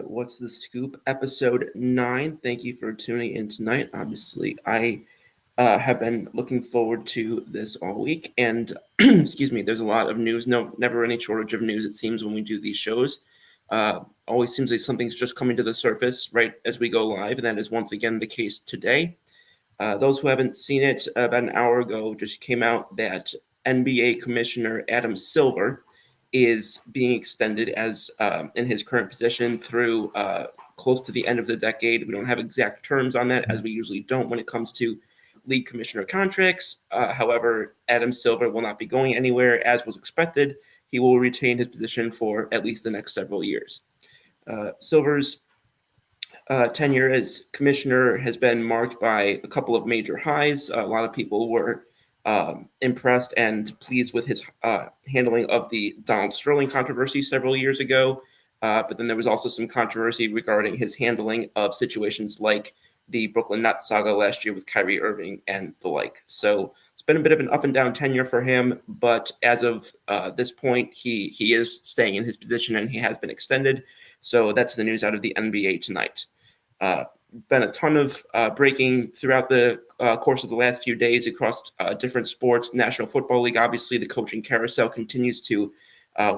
What's the Scoop, episode 9. Thank you for tuning in tonight. Obviously, I have been looking forward to this all week, and excuse me, there's a lot of news. No, never any shortage of news, it seems, when we do these shows. Always seems like something's just coming to the surface right as we go live, and that is once again the case today. Those who haven't seen it, about an hour ago, just came out that NBA Commissioner Adam Silver is being extended as in his current position through close to the end of the decade. We don't have exact terms on that, as we usually don't when it comes to league commissioner contracts. However, Adam Silver will not be going anywhere, as was expected. He will retain his position for at least the next several years. Silver's tenure as commissioner has been marked by a couple of major highs. A lot of people were impressed and pleased with his handling of the Donald Sterling controversy several years ago. But then there was also some controversy regarding his handling of situations like the Brooklyn Nets saga last year with Kyrie Irving and the like. So it's been a bit of an up and down tenure for him, but as of this point, he is staying in his position and he has been extended. So that's the news out of the NBA tonight. Been a ton of breaking throughout the course of the last few days across different sports. National Football League, obviously, the coaching carousel continues to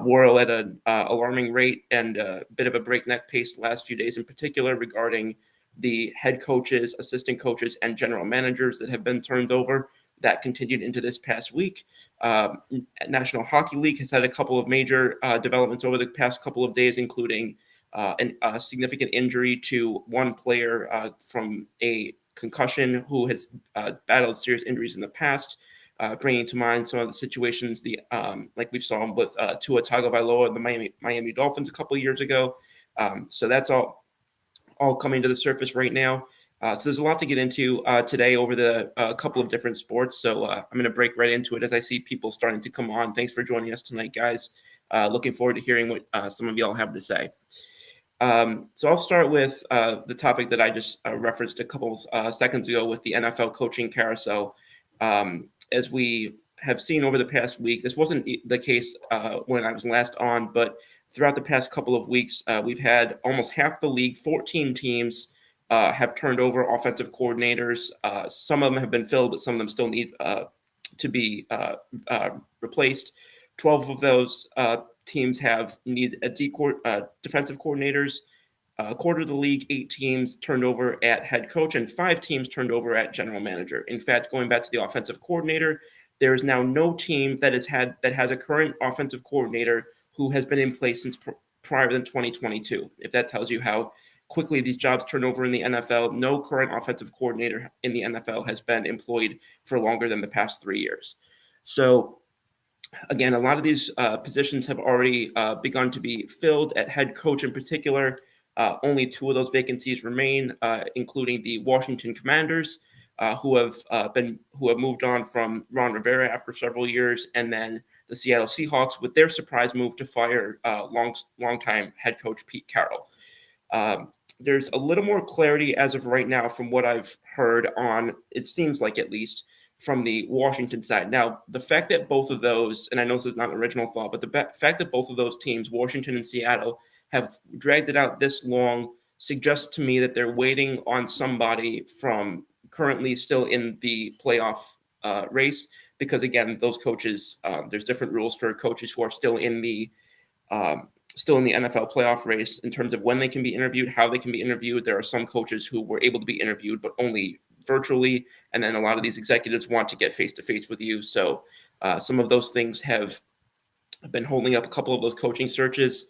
whirl at an alarming rate and a bit of a breakneck pace the last few days, in particular regarding the head coaches, assistant coaches, and general managers that have been turned over. That continued into this past week. National Hockey League has had a couple of major developments over the past couple of days, including a significant injury to one player from a concussion who has battled serious injuries in the past, bringing to mind some of the situations like we saw with Tua Tagovailoa and the Miami Dolphins a couple of years ago. So that's all coming to the surface right now. So there's a lot to get into today over the couple of different sports. So I'm going to break right into it as I see people starting to come on. Thanks for joining us tonight, guys. Looking forward to hearing what some of y'all have to say. So I'll start with the topic that I just referenced a couple seconds ago with the NFL coaching carousel. As we have seen over the past week, this wasn't the case when I was last on, but throughout the past couple of weeks, we've had almost half the league, 14 teams, have turned over offensive coordinators. Some of them have been filled, but some of them still need to be replaced. 12 of those teams have needed defensive coordinators. A quarter of the league, 8 teams turned over at head coach, and 5 teams turned over at general manager. In fact, going back to the offensive coordinator, there is now no team that has a current offensive coordinator who has been in place since prior than 2022. If that tells you how quickly these jobs turn over in the NFL, no current offensive coordinator in the NFL has been employed for longer than the past 3 years. So again, a lot of these positions have already begun to be filled at head coach in particular. Only 2 of those vacancies remain, including the Washington Commanders, who have moved on from Ron Rivera after several years, and then the Seattle Seahawks with their surprise move to fire longtime head coach Pete Carroll. There's a little more clarity as of right now from what I've heard on, it seems like at least, from the Washington side. Now, the fact that both of those, and I know this is not an original thought, but the fact that both of those teams, Washington and Seattle, have dragged it out this long suggests to me that they're waiting on somebody from currently still in the playoff race. Because again, those coaches, there's different rules for coaches who are still in the NFL playoff race in terms of when they can be interviewed, how they can be interviewed. There are some coaches who were able to be interviewed, but only virtually. And then a lot of these executives want to get face-to-face with you. So some of those things have been holding up a couple of those coaching searches.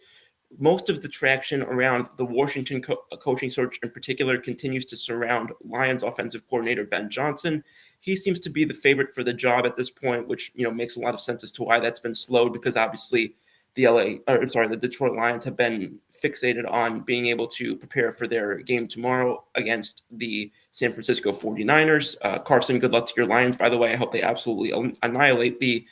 Most of the traction around the Washington coaching search in particular continues to surround Lions offensive coordinator Ben Johnson. He seems to be the favorite for the job at this point, which makes a lot of sense as to why that's been slowed, because obviously the Detroit Lions have been fixated on being able to prepare for their game tomorrow against the San Francisco 49ers. Carson, good luck to your Lions, by the way. I hope they absolutely annihilate the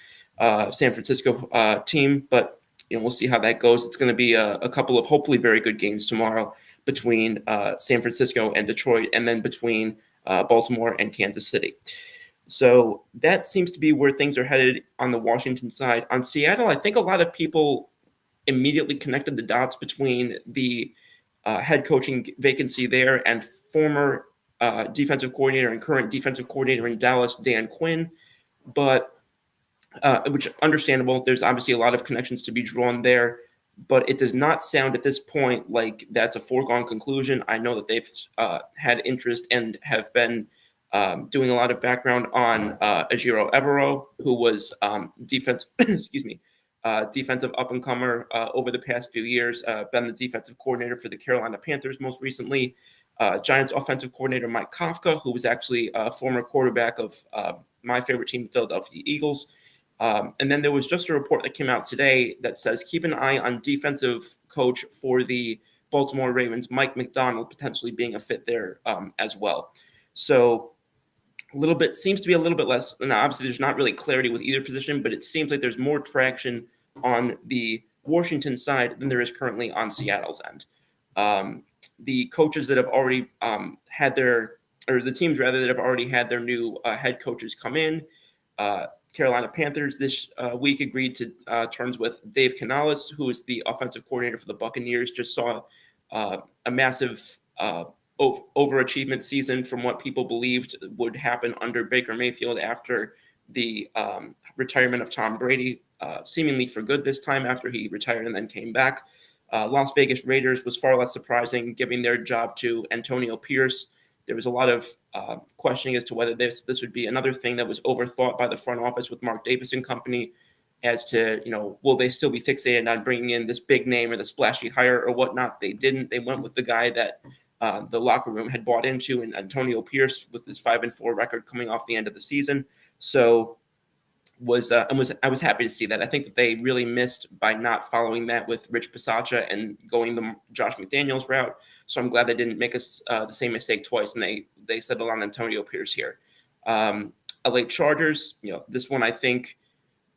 San Francisco team, but we'll see how that goes. It's going to be a couple of hopefully very good games tomorrow between San Francisco and Detroit, and then between Baltimore and Kansas City. So that seems to be where things are headed on the Washington side. On Seattle, I think a lot of people immediately connected the dots between the head coaching vacancy there, and former defensive coordinator and current defensive coordinator in Dallas, Dan Quinn. But which understandable. There's obviously a lot of connections to be drawn there, but it does not sound at this point like that's a foregone conclusion. I know that they've had interest and have been doing a lot of background on Ejiro Evero, who was defensive up and comer over the past few years. Been the defensive coordinator for the Carolina Panthers most recently. Giants offensive coordinator Mike Kafka, who was actually a former quarterback of my favorite team, the Philadelphia Eagles. And then there was just a report that came out today that says keep an eye on defensive coach for the Baltimore Ravens, Mike McDonald, potentially being a fit there as well. So seems to be a little bit less. And obviously, there's not really clarity with either position, but it seems like there's more traction on the Washington side than there is currently on Seattle's end. The coaches that have already the teams rather that have already had their new head coaches come in. Carolina Panthers this week agreed to terms with Dave Canales, who is the offensive coordinator for the Buccaneers. Just saw a massive overachievement season from what people believed would happen under Baker Mayfield after the retirement of Tom Brady, seemingly for good this time after he retired and then came back. Las Vegas Raiders was far less surprising, giving their job to Antonio Pierce. There was a lot of questioning as to whether this would be another thing that was overthought by the front office with Mark Davis and company as to, will they still be fixated on bringing in this big name or the splashy hire or whatnot? They didn't. They went with the guy that the locker room had bought into, and Antonio Pierce with his 5-4 record coming off the end of the season. So I was happy to see that. I think that they really missed by not following that with Rich Bisaccia and going the Josh McDaniels route. So I'm glad they didn't make us the same mistake twice, and they settled on Antonio Pierce here. LA Chargers, this one I think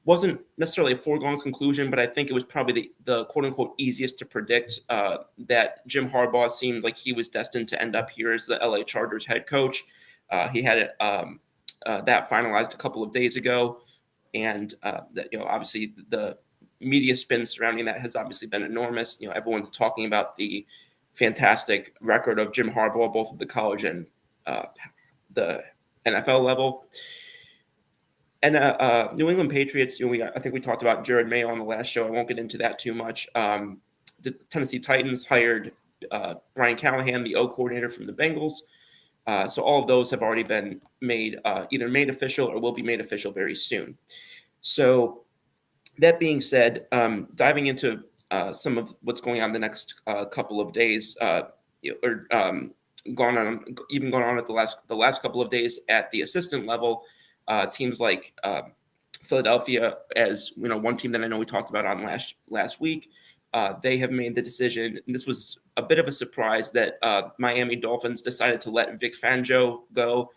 wasn't necessarily a foregone conclusion, but I think it was probably the quote unquote easiest to predict that Jim Harbaugh seemed like he was destined to end up here as the LA Chargers head coach. He had it that finalized a couple of days ago. And that obviously the media spin surrounding that has obviously been enormous. Everyone's talking about the fantastic record of Jim Harbaugh, both at the college and the NFL level. And New England Patriots, I think we talked about Jared Mayo on the last show. I won't get into that too much. The Tennessee Titans hired Brian Callahan, the O coordinator from the Bengals. So all of those have already been either made official or will be made official very soon. So that being said, diving into some of what's going on the next couple of days, gone on at the last couple of days at the assistant level, teams like Philadelphia, as one team that I know we talked about on last week. They have made the decision, and this was a bit of a surprise, that Miami Dolphins decided to let Vic Fangio go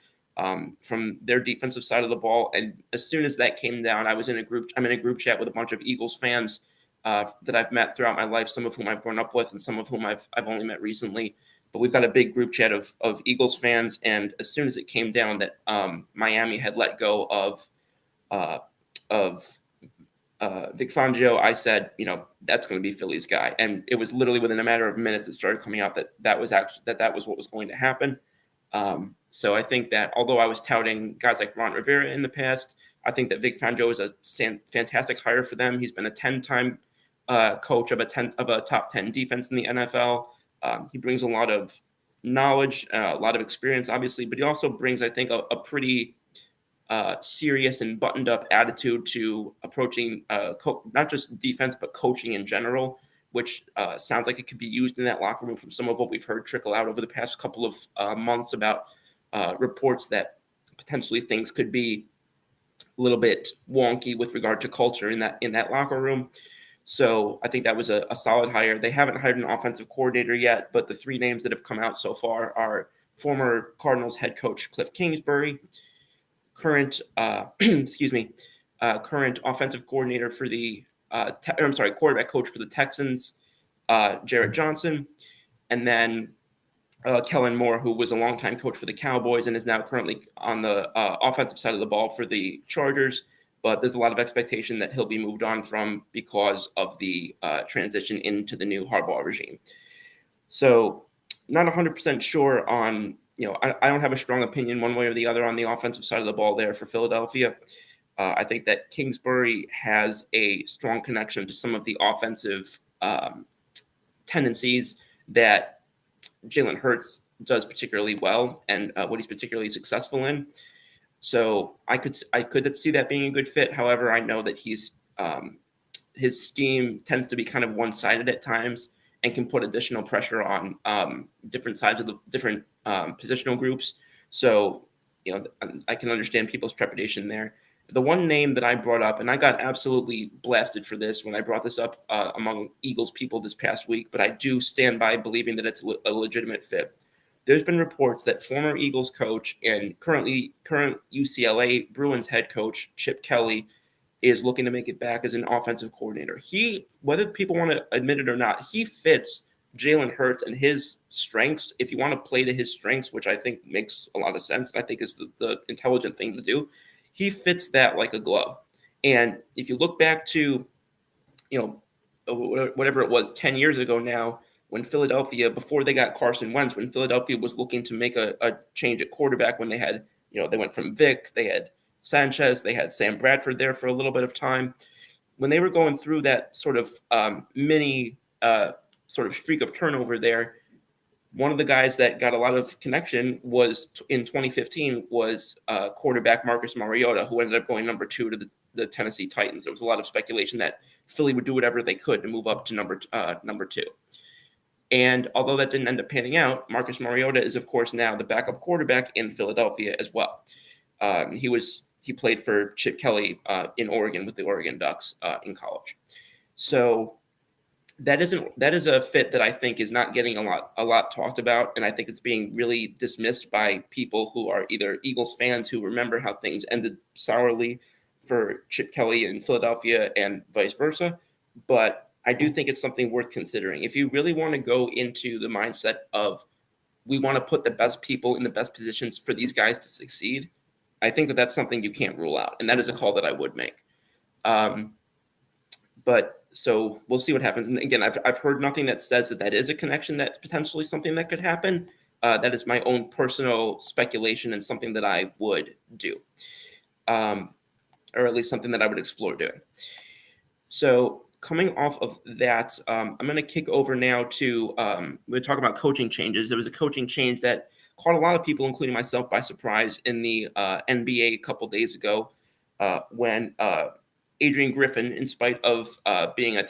from their defensive side of the ball. And as soon as that came down, I'm in a group chat with a bunch of Eagles fans that I've met throughout my life, some of whom I've grown up with and some of whom I've only met recently. But we've got a big group chat of Eagles fans. And as soon as it came down that Miami had let go of Vic Fangio, I said, that's going to be Philly's guy. And it was literally within a matter of minutes it started coming out that was what was going to happen. So I think that although I was touting guys like Ron Rivera in the past, I think that Vic Fangio is a fantastic hire for them. He's been a 10-time coach of a top 10 defense in the NFL. He brings a lot of knowledge, a lot of experience, obviously, but he also brings, I think, a pretty serious and buttoned up attitude to approaching not just defense, but coaching in general, which sounds like it could be used in that locker room from some of what we've heard trickle out over the past couple of months about reports that potentially things could be a little bit wonky with regard to culture in that locker room. So I think that was a solid hire. They haven't hired an offensive coordinator yet, but the three names that have come out so far are former Cardinals head coach Cliff Kingsbury, current offensive coordinator for the quarterback coach for the Texans, Jarrett Johnson, and then Kellen Moore, who was a longtime coach for the Cowboys and is now currently on the offensive side of the ball for the Chargers. But there's a lot of expectation that he'll be moved on from because of the transition into the new Harbaugh regime. So not 100% sure on, I don't have a strong opinion one way or the other on the offensive side of the ball there for Philadelphia. I think that Kingsbury has a strong connection to some of the offensive tendencies that Jalen Hurts does particularly well and what he's particularly successful in. So I could see that being a good fit. However, I know that his scheme tends to be kind of one-sided at times and can put additional pressure on different sides of the different positional groups. So, I can understand people's trepidation there. The one name that I brought up, and I got absolutely blasted for this when I brought this up among Eagles people this past week, but I do stand by believing that it's a legitimate fit. There's been reports that former Eagles coach and current UCLA Bruins head coach Chip Kelly is looking to make it back as an offensive coordinator. He, whether people want to admit it or not, he fits Jalen Hurts and his strengths. If you want to play to his strengths, which I think makes a lot of sense, and I think is the intelligent thing to do, he fits that like a glove. And if you look back to, whatever it was 10 years ago now, when Philadelphia, before they got Carson Wentz, when Philadelphia was looking to make a change at quarterback, when they had, they went from Vic, they had Sanchez, they had Sam Bradford there for a little bit of time. When they were going through that sort of mini sort of streak of turnover there, one of the guys that got a lot of connection was in 2015 was quarterback Marcus Mariota, who ended up going number 2 to the Tennessee Titans. There was a lot of speculation that Philly would do whatever they could to move up to number 2. And although that didn't end up panning out, Marcus Mariota is, of course, now the backup quarterback in Philadelphia as well. He played for Chip Kelly in Oregon with the Oregon Ducks in college. So that is a fit that I think is not getting a lot talked about, and I think it's being really dismissed by people who are either Eagles fans who remember how things ended sourly for Chip Kelly in Philadelphia and vice versa. But I do think it's something worth considering. If you really want to go into the mindset of we want to put the best people in the best positions for these guys to succeed, I think that that's something you can't rule out, and that is a call that I would make. But so we'll see what happens. And again, I've heard nothing that says that is a connection that's potentially something that could happen. That is my own personal speculation and something that I would do, or at least something that I would explore doing. So coming off of that, I'm going to kick over now to we'll talk about coaching changes. There was a coaching change that caught a lot of people, including myself, by surprise in the NBA a couple days ago when Adrian Griffin, in spite of being one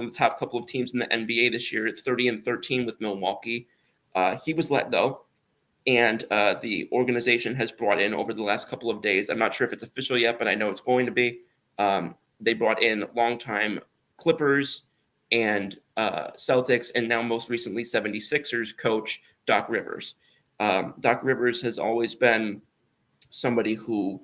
of the top couple of teams in the NBA this year at 30-13 with Milwaukee, he was let go. And the organization has brought in over the last couple of days, I'm not sure if it's official yet, but I know it's going to be. They brought in longtime Clippers and Celtics, and now most recently 76ers coach Doc Rivers. Doc Rivers has always been somebody who,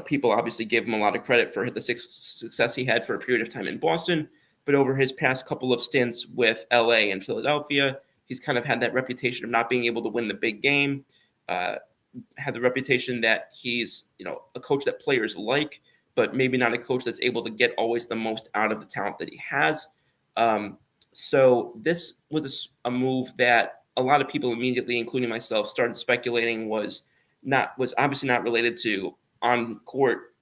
people obviously gave him a lot of credit for the success he had for a period of time in Boston, but over his past couple of stints with LA and Philadelphia, he's kind of had that reputation of not being able to win the big game, had the reputation that he's, a coach that players like, but maybe not a coach that's able to get always the most out of the talent that he has. So this was a move that a lot of people immediately, including myself, started speculating was obviously not related to on-court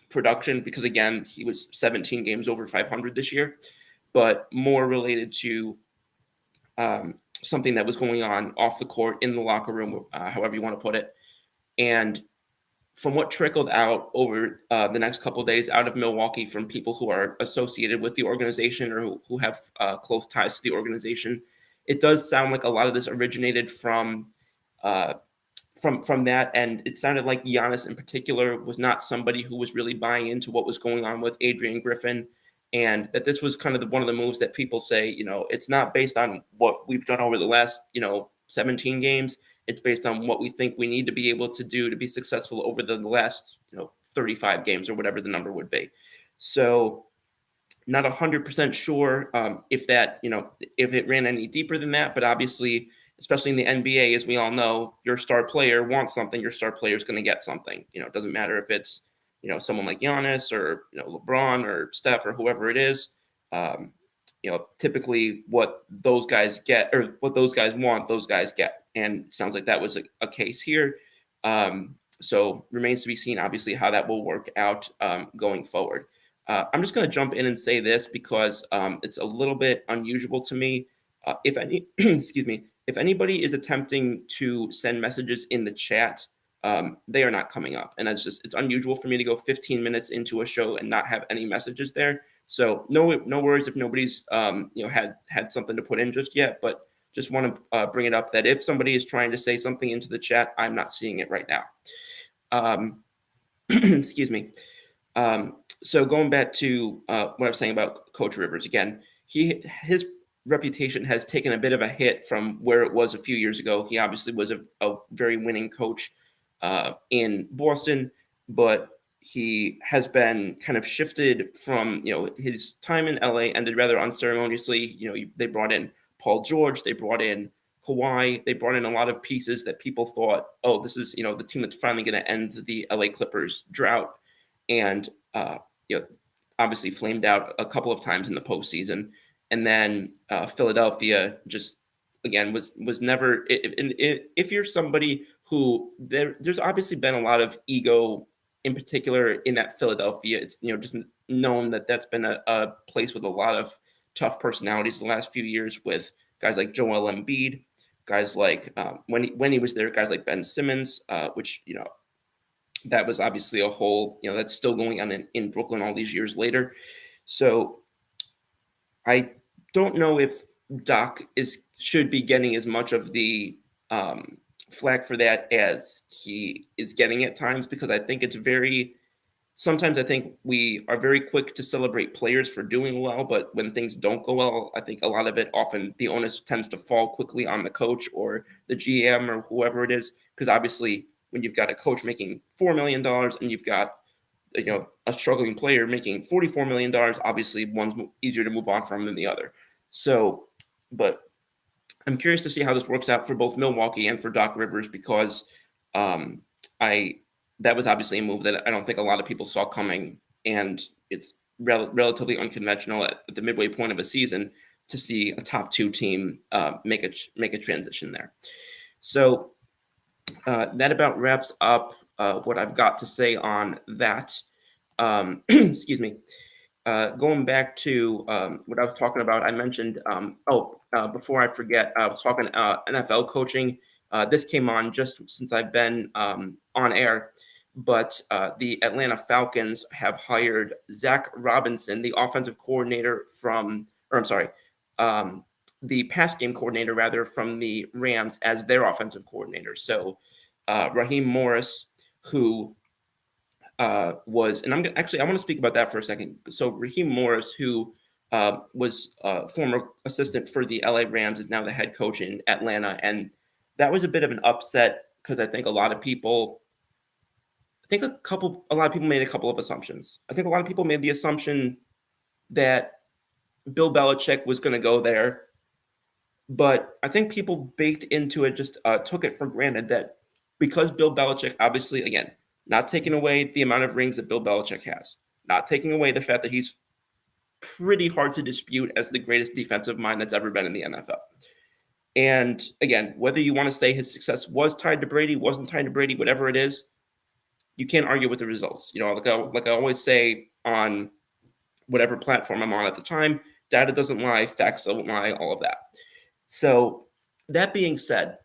production, because again, he was 17 games over 500 this year, but more related to something that was going on off the court, in the locker room, however you want to put it. And from what trickled out over the next couple of days out of Milwaukee from people who are associated with the organization or who have close ties to the organization, it does sound like a lot of this originated from that. And it sounded like Giannis in particular was not somebody who was really buying into what was going on with Adrian Griffin. And that this was kind of one of the moves that people say, it's not based on what we've done over the last, 17 games. It's based on what we think we need to be able to do to be successful over the last, 35 games or whatever the number would be. So not 100% sure if that, if it ran any deeper than that, but obviously, especially in the NBA, as we all know, your star player wants something, your star player is going to get something. It doesn't matter if it's, someone like Giannis or, LeBron or Steph or whoever it is. typically what those guys get or what those guys want, those guys get. And it sounds like that was a case here. So remains to be seen, obviously, how that will work out going forward. I'm just going to jump in and say this because it's a little bit unusual to me. If any, excuse me, if anybody is attempting to send messages in the chat, they are not coming up, and it's unusual for me to go 15 minutes into a show and not have any messages there. So no worries if nobody's had something to put in just yet, but just want to bring it up that if somebody is trying to say something into the chat, I'm not seeing it right now. Excuse me. So going back to what I was saying about Coach Rivers again, his reputation has taken a bit of a hit from where it was a few years ago. He obviously was a very winning coach in Boston, but he has been kind of shifted from, his time in LA ended rather unceremoniously. They brought in Paul George, they brought in Kawhi, they brought in a lot of pieces that people thought, oh, this is, the team that's finally going to end the LA Clippers drought. And, obviously flamed out a couple of times in the postseason. And then Philadelphia just, again, was never, if you're somebody who there's obviously been a lot of ego in particular in that Philadelphia. It's, just known that that's been a place with a lot of tough personalities the last few years, with guys like Joel Embiid, guys like when he was there, guys like Ben Simmons, which, that was obviously a whole, that's still going on in Brooklyn all these years later. So I don't know if Doc should be getting as much of the flack for that as he is getting at times, because I think sometimes I think we are very quick to celebrate players for doing well, but when things don't go well, I think a lot of it, often the onus tends to fall quickly on the coach or the GM or whoever it is, because obviously when you've got a coach making $4 million and you've got a struggling player making $44 million, obviously one's easier to move on from than the other. So, but I'm curious to see how this works out for both Milwaukee and for Doc Rivers, because that was obviously a move that I don't think a lot of people saw coming, and it's relatively unconventional at the midway point of a season to see a top two team make a transition there. So that about wraps up what I've got to say on that. Excuse me. Going back to what I was talking about, I mentioned, before I forget, I was talking NFL coaching. This came on just since I've been on air, but the Atlanta Falcons have hired Zach Robinson, the offensive coordinator the pass game coordinator, rather, from the Rams, as their offensive coordinator. So Raheem Morris, who was, and I want to speak about that for a second. So Raheem Morris, who was a former assistant for the LA Rams, is now the head coach in Atlanta. And that was a bit of an upset, because I think a lot of people made a couple of assumptions. I think a lot of people made the assumption that Bill Belichick was going to go there, but I think people baked into it, just took it for granted that because Bill Belichick, obviously, again, not taking away the amount of rings that Bill Belichick has, not taking away the fact that he's pretty hard to dispute as the greatest defensive mind that's ever been in the NFL. And again, whether you want to say his success was tied to Brady, wasn't tied to Brady, whatever it is, you can't argue with the results. Like I always say on whatever platform I'm on at the time, data doesn't lie, facts don't lie, all of that. So that being said,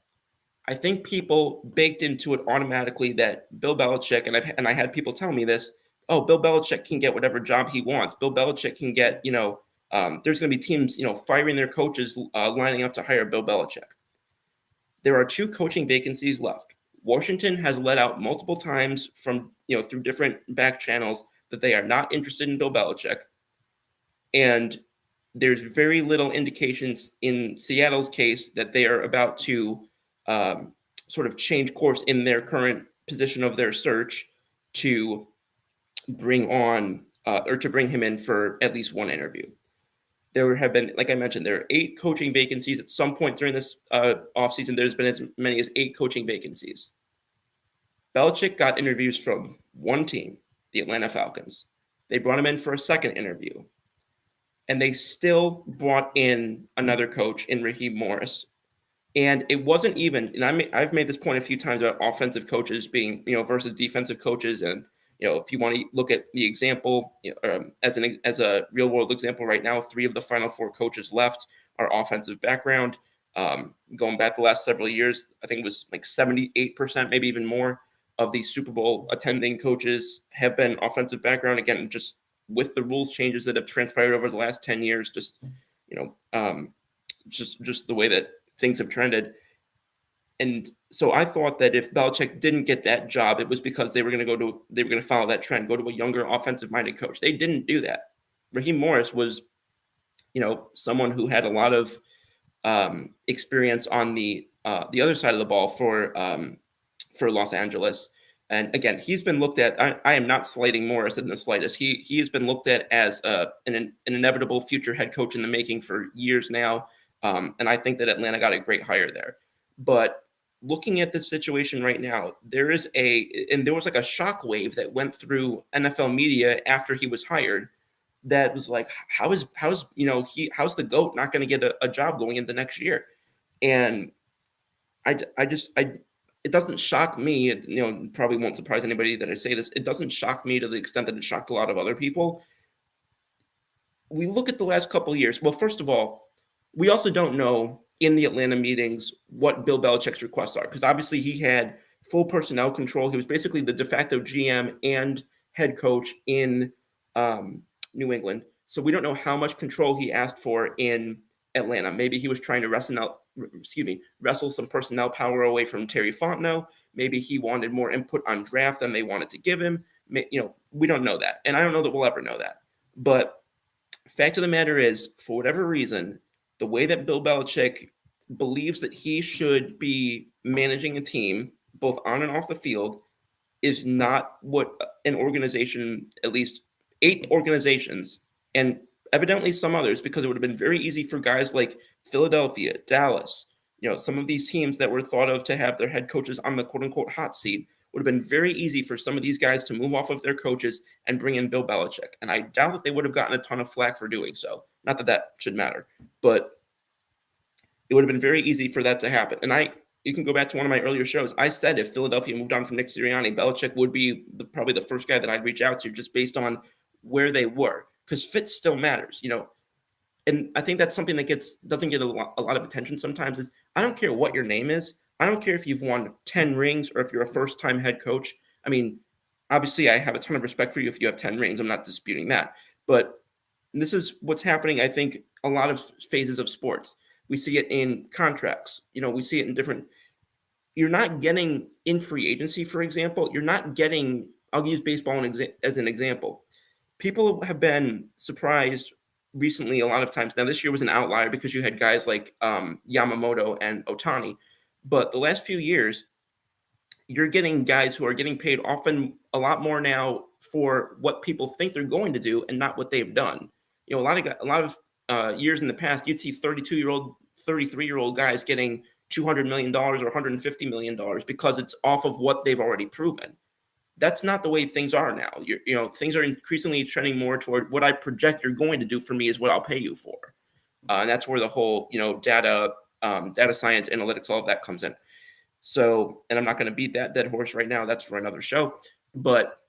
I think people baked into it automatically that Bill Belichick, and I had people tell me this, oh, Bill Belichick can get whatever job he wants. Bill Belichick can get, there's going to be teams, firing their coaches, lining up to hire Bill Belichick. There are 2 coaching vacancies left. Washington has let out multiple times from, through different back channels that they are not interested in Bill Belichick. And there's very little indications in Seattle's case that they are about to sort of change course in their current position of their search to bring on or to bring him in for at least one interview. There have been, like I mentioned, there are 8 coaching vacancies. At some point during this offseason, there's been as many as 8 coaching vacancies. Belichick got interviews from one team, the Atlanta Falcons. They brought him in for a second interview. and they still brought in another coach in Raheem Morris. And it wasn't even, and I've made this point a few times about offensive coaches being, versus defensive coaches. And, if you want to look at the example, as a real world example right now, 3 of the final 4 coaches left are offensive background. Going back the last several years, I think it was like 78%, maybe even more, of these Super Bowl attending coaches have been offensive background. Again, just with the rules changes that have transpired over the last 10 years, just, just the way that things have trended. And so I thought that if Belichick didn't get that job, it was because they were going to follow that trend, go to a younger offensive-minded coach. They didn't do that. Raheem Morris was, someone who had a lot of experience on the other side of the ball for Los Angeles. And again, he's been looked at. I am not slighting Morris in the slightest. He has been looked at as an inevitable future head coach in the making for years now. And I think that Atlanta got a great hire there. But looking at the situation right now, there was like a shockwave that went through NFL media after he was hired. That was like, how's the GOAT not going to get a job going into next year? And it doesn't shock me. It probably won't surprise anybody that I say this. It doesn't shock me to the extent that it shocked a lot of other people. We look at the last couple of years. Well, first of all, we also don't know in the Atlanta meetings what Bill Belichick's requests are, because obviously he had full personnel control. He was basically the de facto GM and head coach in New England. So we don't know how much control he asked for in Atlanta. Maybe he was trying to wrestle some personnel power away from Terry Fontenot. Maybe he wanted more input on draft than they wanted to give him. We don't know that. And I don't know that we'll ever know that. But fact of the matter is, for whatever reason, the way that Bill Belichick believes that he should be managing a team, both on and off the field, is not what an organization, at least 8 organizations, and evidently some others, because it would have been very easy for guys like Philadelphia, Dallas, some of these teams that were thought of to have their head coaches on the quote-unquote hot seat, would have been very easy for some of these guys to move off of their coaches and bring in Bill Belichick. And I doubt that they would have gotten a ton of flack for doing so. Not that that should matter, but it would have been very easy for that to happen. And you can go back to one of my earlier shows. I said if Philadelphia moved on from Nick Sirianni, Belichick would be probably the first guy that I'd reach out to, just based on where they were, because fit still matters, And I think that's something that doesn't get a lot of attention sometimes. Is I don't care what your name is. I don't care if you've won 10 rings or if you're a first-time head coach. I mean, obviously, I have a ton of respect for you if you have 10 rings. I'm not disputing that. But this is what's happening, I think, a lot of phases of sports. We see it in contracts. We see it in different – you're not getting in free agency, for example. You're not getting – I'll use baseball as an example. People have been surprised recently a lot of times. Now, this year was an outlier because you had guys like Yamamoto and Ohtani. But the last few years, you're getting guys who are getting paid often a lot more now for what people think they're going to do and not what they've done. A lot of years in the past, you'd see 32-year-old, 33-year-old guys getting $200 million or $150 million because it's off of what they've already proven. That's not the way things are now. Things are increasingly trending more toward what I project you're going to do for me is what I'll pay you for. And that's where the whole, data science, analytics, all of that comes in. So, and I'm not going to beat that dead horse right now. That's for another show. But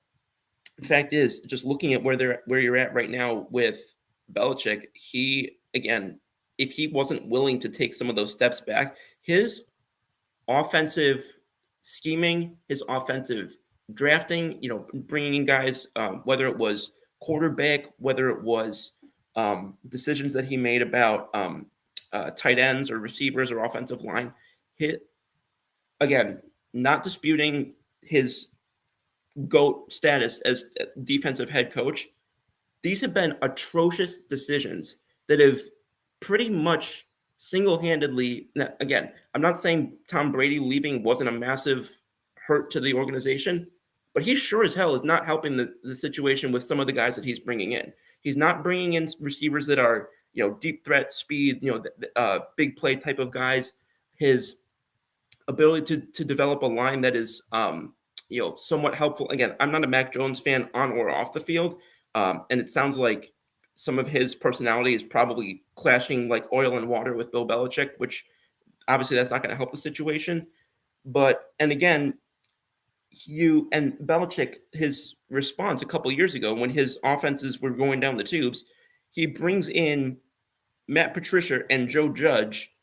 the fact is, just looking at where you're at right now with Belichick, if he wasn't willing to take some of those steps back, his offensive scheming, his offensive drafting, bringing in guys, whether it was quarterback, whether it was decisions that he made about tight ends or receivers or offensive line, again, not disputing his GOAT status as defensive head coach. These have been atrocious decisions that have pretty much single-handedly, again, I'm not saying Tom Brady leaving wasn't a massive hurt to the organization, but he sure as hell is not helping the situation with some of the guys that he's bringing in. He's not bringing in receivers that are, deep threat, speed, big play type of guys. His ability to develop a line that is, somewhat helpful. Again, I'm not a Mac Jones fan on or off the field, and it sounds like some of his personality is probably clashing like oil and water with Bill Belichick, which obviously that's not going to help the situation. But and again, you and Belichick, his response a couple years ago when his offenses were going down the tubes, he brings in Matt Patricia and Joe Judge,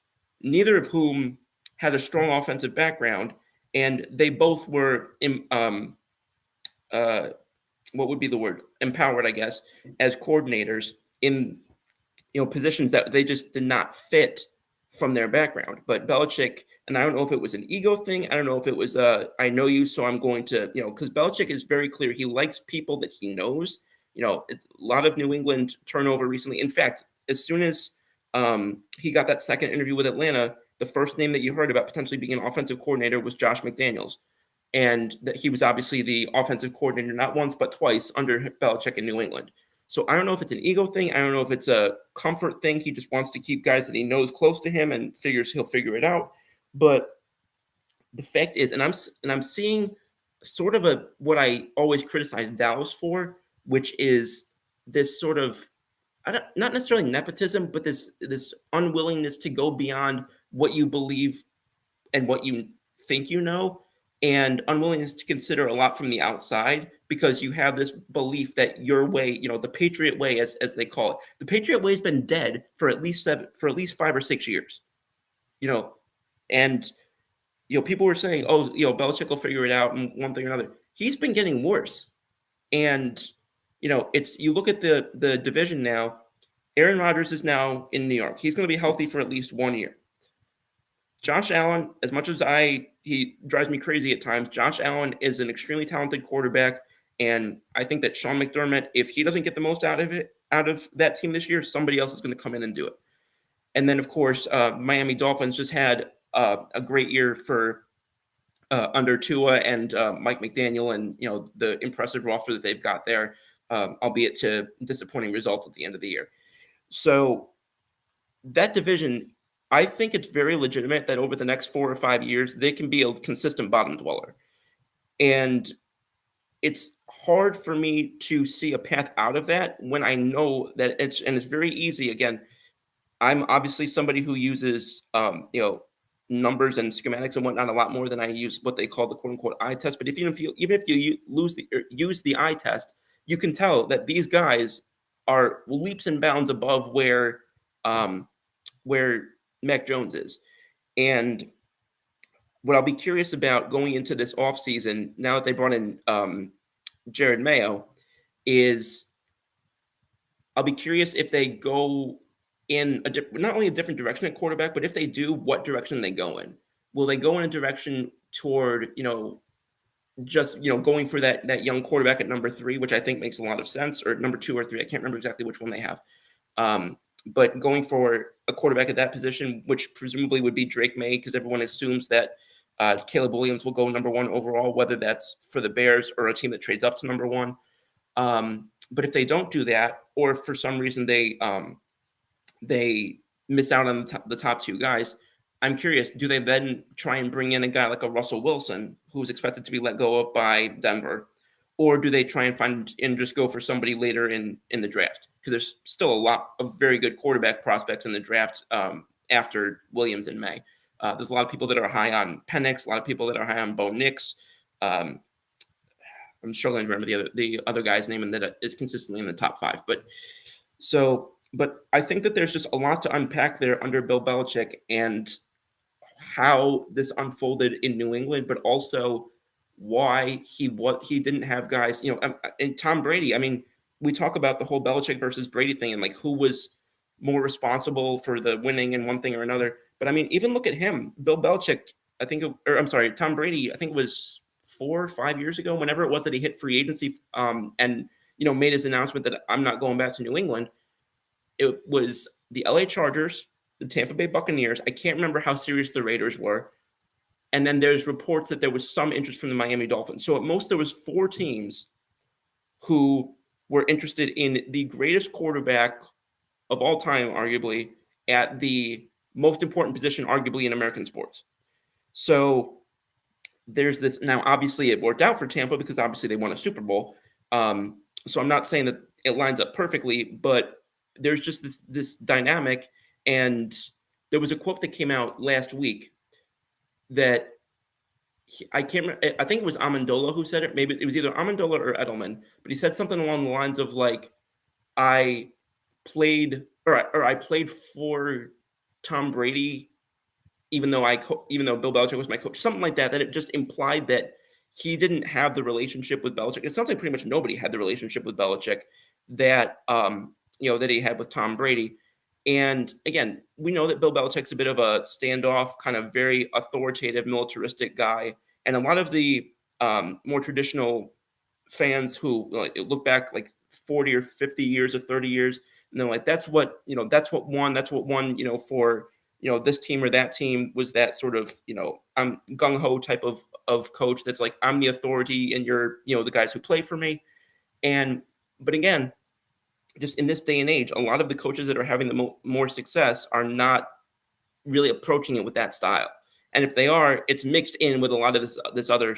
neither of whom had a strong offensive background, and they both were uh, what would be the word, empowered, I guess, as coordinators in positions that they just did not fit from their background. But Belichick, and I don't know if it was an ego thing. I don't know if it was I know you, so I'm going to, because Belichick is very clear. He likes people that he knows. It's a lot of New England turnover recently. In fact, as soon as he got that second interview with Atlanta, the first name that you heard about potentially being an offensive coordinator was Josh McDaniels. And that he was obviously the offensive coordinator not once but twice under Belichick in New England. So I don't know if it's an ego thing. I don't know if it's a comfort thing. He just wants to keep guys that he knows close to him and figures he'll figure it out. But the fact is, and I'm seeing sort of what I always criticize Dallas for, which is this sort of not necessarily nepotism, but this unwillingness to go beyond what you believe and what you think you know, and unwillingness to consider a lot from the outside because you have this belief that your way, the Patriot way, as they call it, the Patriot way has been dead for at least 5 or 6 years, and people were saying, oh, Belichick will figure it out and one thing or another. He's been getting worse, and it's you look at the division now. Aaron Rodgers is now in New York. He's going to be healthy for at least 1 year. Josh Allen, as much as he drives me crazy at times, Josh Allen is an extremely talented quarterback, and I think that Sean McDermott, if he doesn't get the most out of that team this year, somebody else is going to come in and do it. And then, of course, Miami Dolphins just had a great year for under Tua and Mike McDaniel, and the impressive roster that they've got there, albeit to disappointing results at the end of the year. So that division, I think it's very legitimate that over the next 4 or 5 years, they can be a consistent bottom dweller. And it's hard for me to see a path out of that when I know that it's very easy. Again, I'm obviously somebody who uses, numbers and schematics and whatnot a lot more than I use what they call the quote unquote eye test. But even if you use the eye test, you can tell that these guys are leaps and bounds above where Mac Jones is. And what I'll be curious about going into this offseason, now that they brought in Jared Mayo, is I'll be curious if they go in not only a different direction at quarterback, but if they do, what direction they go in. Will they go in a direction toward, just, going for that young quarterback at number 3, which I think makes a lot of sense, or number 2 or 3. I can't remember exactly which one they have. But going for a quarterback at that position, which presumably would be Drake May, because everyone assumes that Caleb Williams will go number 1 overall, whether that's for the Bears or a team that trades up to number 1. But if they don't do that, or if for some reason they miss out on the top 2 guys, I'm curious, do they then try and bring in a guy like a Russell Wilson, who's expected to be let go of by Denver? Or do they try and find and just go for somebody later in the draft? Because there's still a lot of very good quarterback prospects in the draft after Williams in May. There's a lot of people that are high on Penix, a lot of people that are high on Bo Nix. I'm struggling to remember the other guy's name and that is consistently in the top 5. But I think that there's just a lot to unpack there under Bill Belichick and how this unfolded in New England, but also why he didn't have guys, and Tom Brady. I mean, we talk about the whole Belichick versus Brady thing and like who was more responsible for the winning in one thing or another. But I mean, even look at him, Bill Belichick. Tom Brady. I think it was 4 or 5 years ago, whenever it was that he hit free agency, and made his announcement that I'm not going back to New England. It was the LA Chargers, the Tampa Bay Buccaneers. I can't remember how serious the Raiders were. And then there's reports that there was some interest from the Miami Dolphins. So at most, there was 4 teams who were interested in the greatest quarterback of all time, arguably, at the most important position, arguably, in American sports. So there's this. Now, obviously, it worked out for Tampa because obviously they won a Super Bowl. So I'm not saying that it lines up perfectly, but there's just this dynamic. And there was a quote that came out last week that I can't remember, I think it was Amendola who said it. Maybe it was either Amendola or Edelman, but he said something along the lines of like, I I played for Tom Brady, even though Bill Belichick was my coach, something like that. That it just implied that he didn't have the relationship with Belichick. It sounds like pretty much nobody had the relationship with Belichick that that he had with Tom Brady. And again, we know that Bill Belichick's a bit of a standoff, kind of very authoritative, militaristic guy, and a lot of the more traditional fans who like look back like 40 or 50 years or 30 years, and they're like, that's what won, for this team or that team, was that sort of, I'm gung-ho type of coach that's like, I'm the authority and you're, the guys who play for me. And but again, just in this day and age, a lot of the coaches that are having the more success are not really approaching it with that style. And if they are, it's mixed in with a lot of this other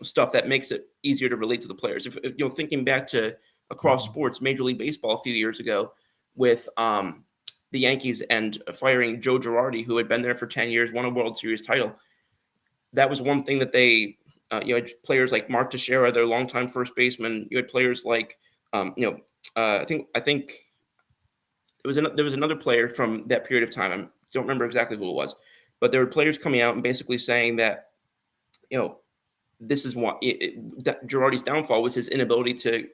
stuff that makes it easier to relate to the players. If thinking back to across sports, Major League Baseball a few years ago with the Yankees and firing Joe Girardi, who had been there for 10 years, won a World Series title. That was one thing that they, you had players like Mark Teixeira, their longtime first baseman. You had players like, I think there was another player from that period of time. I don't remember exactly who it was, but there were players coming out and basically saying that, this is what Girardi's downfall was, his inability to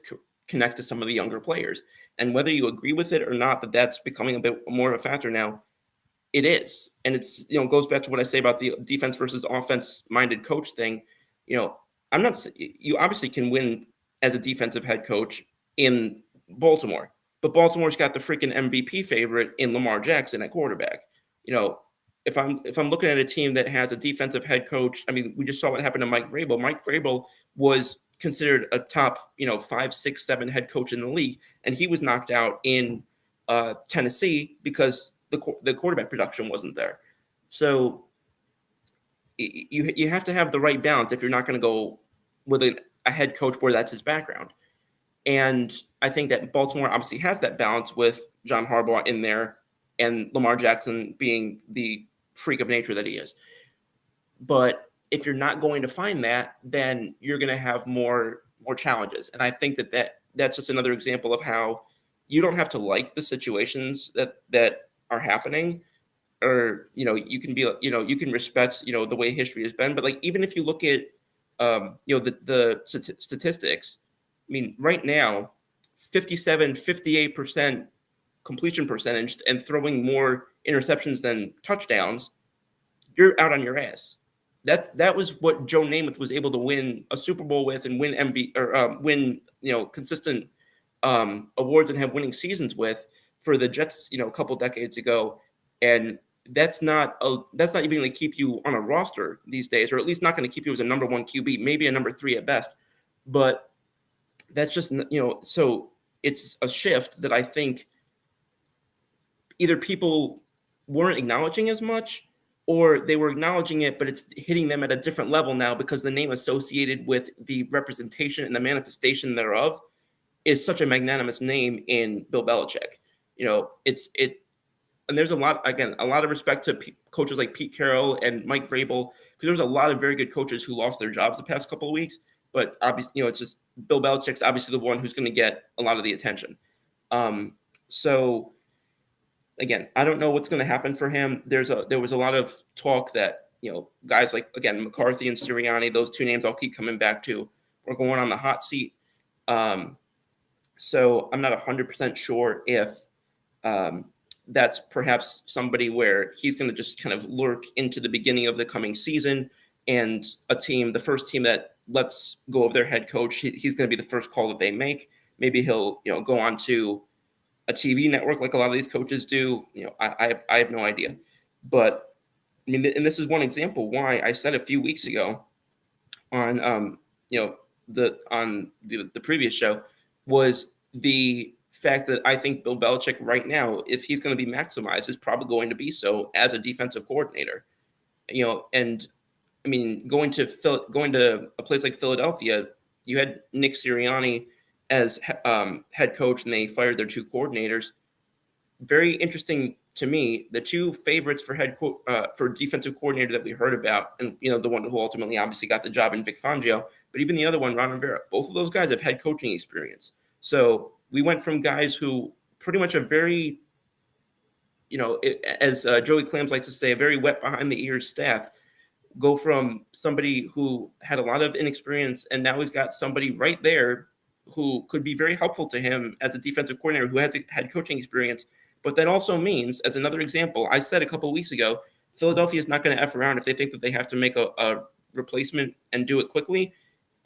connect to some of the younger players. And whether you agree with it or not, that that's becoming a bit more of a factor now, it is. And it's, goes back to what I say about the defense versus offense minded coach thing. I'm not, you obviously can win as a defensive head coach in Baltimore, but Baltimore's got the freaking MVP favorite in Lamar Jackson at quarterback. If I'm looking at a team that has a defensive head coach, I mean, we just saw what happened to Mike Vrabel. Mike Vrabel was considered a top, 5, 6, 7 head coach in the league, and he was knocked out in Tennessee because the quarterback production wasn't there. So you have to have the right balance if you're not going to go with a head coach where that's his background. And I think that Baltimore obviously has that balance with John Harbaugh in there and Lamar Jackson being the freak of nature that he is. But if you're not going to find that, then you're going to have more challenges. And I think that's just another example of how you don't have to like the situations that are happening, or you can be, you can respect the way history has been. But like, even if you look at the statistics, I mean, right now 58% completion percentage and throwing more interceptions than touchdowns, you're out on your ass. That was what Joe Namath was able to win a Super Bowl with, and win MVP, or win consistent awards and have winning seasons with for the Jets a couple decades ago. And that's not even going to keep you on a roster these days, or at least not going to keep you as a number 1 QB, maybe a number 3 at best. But that's just so it's a shift that I think either people weren't acknowledging as much, or they were acknowledging it, but it's hitting them at a different level now because the name associated with the representation and the manifestation thereof is such a magnanimous name in Bill Belichick. And there's a lot of respect to coaches like Pete Carroll and Mike Vrabel, because there's a lot of very good coaches who lost their jobs the past couple of weeks. But obviously, it's just Bill Belichick's obviously the one who's going to get a lot of the attention. So again, I don't know what's going to happen for him. There was a lot of talk that guys like, again, McCarthy and Sirianni, those two names I'll keep coming back to, are going on the hot seat. So I'm not 100% sure if that's perhaps somebody where he's going to just kind of lurk into the beginning of the coming season, and the first team that lets go of their head coach, he's going to be the first call that they make. Maybe he'll go on to a TV network like a lot of these coaches do. I have no idea. But I mean, and this is one example why I said a few weeks ago on the previous show, was the fact that I think Bill Belichick right now, if he's going to be maximized, is probably going to be so as a defensive coordinator. And I mean, going to a place like Philadelphia, you had Nick Sirianni as head coach, and they fired their 2 coordinators. Very interesting to me. The 2 favorites for for defensive coordinator that we heard about, and the one who ultimately obviously got the job in Vic Fangio, but even the other one, Ron Rivera, both of those guys have head coaching experience. So we went from guys who pretty much a very, as Joey Clams likes to say, a very wet behind the ears staff, go from somebody who had a lot of inexperience, and now he's got somebody right there who could be very helpful to him as a defensive coordinator who has had coaching experience. But that also means, as another example, I said a couple of weeks ago, Philadelphia is not going to F around if they think that they have to make a replacement and do it quickly.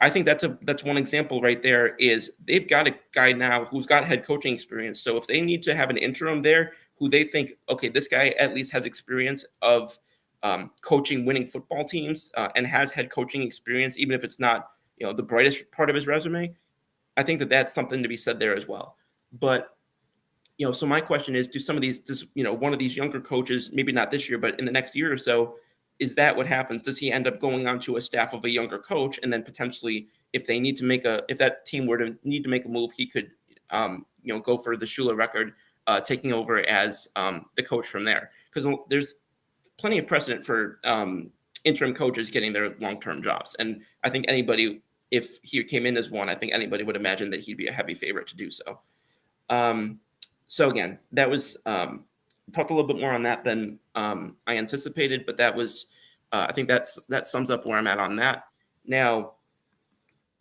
I think that's one example right there. Is they've got a guy now who's got head coaching experience. So if they need to have an interim there who they think, okay, this guy at least has experience of coaching winning football teams and has head coaching experience, even if it's not the brightest part of his resume, I think that that's something to be said there as well. But so my question is, do some of these, one of these younger coaches, maybe not this year, but in the next year or so, is that what happens? Does he end up going on to a staff of a younger coach, and then potentially, if that team were to need to make a move, he could, go for the Shula record, taking over as the coach from there? Because there's plenty of precedent for interim coaches getting their long-term jobs, and I think anybody, if he came in as one, I think anybody would imagine that he'd be a heavy favorite to do so. So again, that was talked a little bit more on that than I anticipated, but that was I think that sums up where I'm at on that. Now,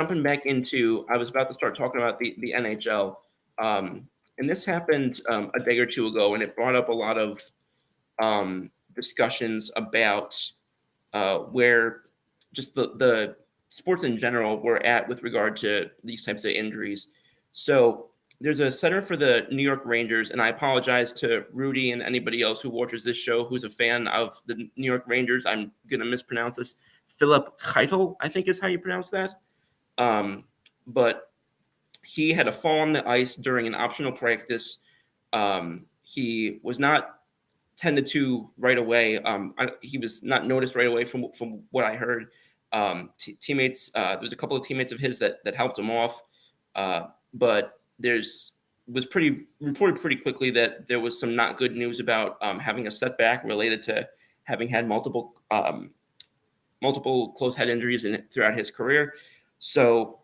jumping back into, I was about to start talking about the NHL, and this happened a day or two ago, and it brought up a lot of discussions about where just the sports in general were at with regard to these types of injuries. So there's a center for the New York Rangers, and I apologize to Rudy and anybody else who watches this show who's a fan of the New York Rangers. I'm going to mispronounce this. Philip Keitel, I think is how you pronounce that. But he had a fall on the ice during an optional practice. He was not tended to right away. He was not noticed right away from what I heard. Teammates, there was a couple of teammates of his that helped him off, but was reported pretty quickly that there was some not good news about having a setback related to having had multiple close head injuries throughout his career. So,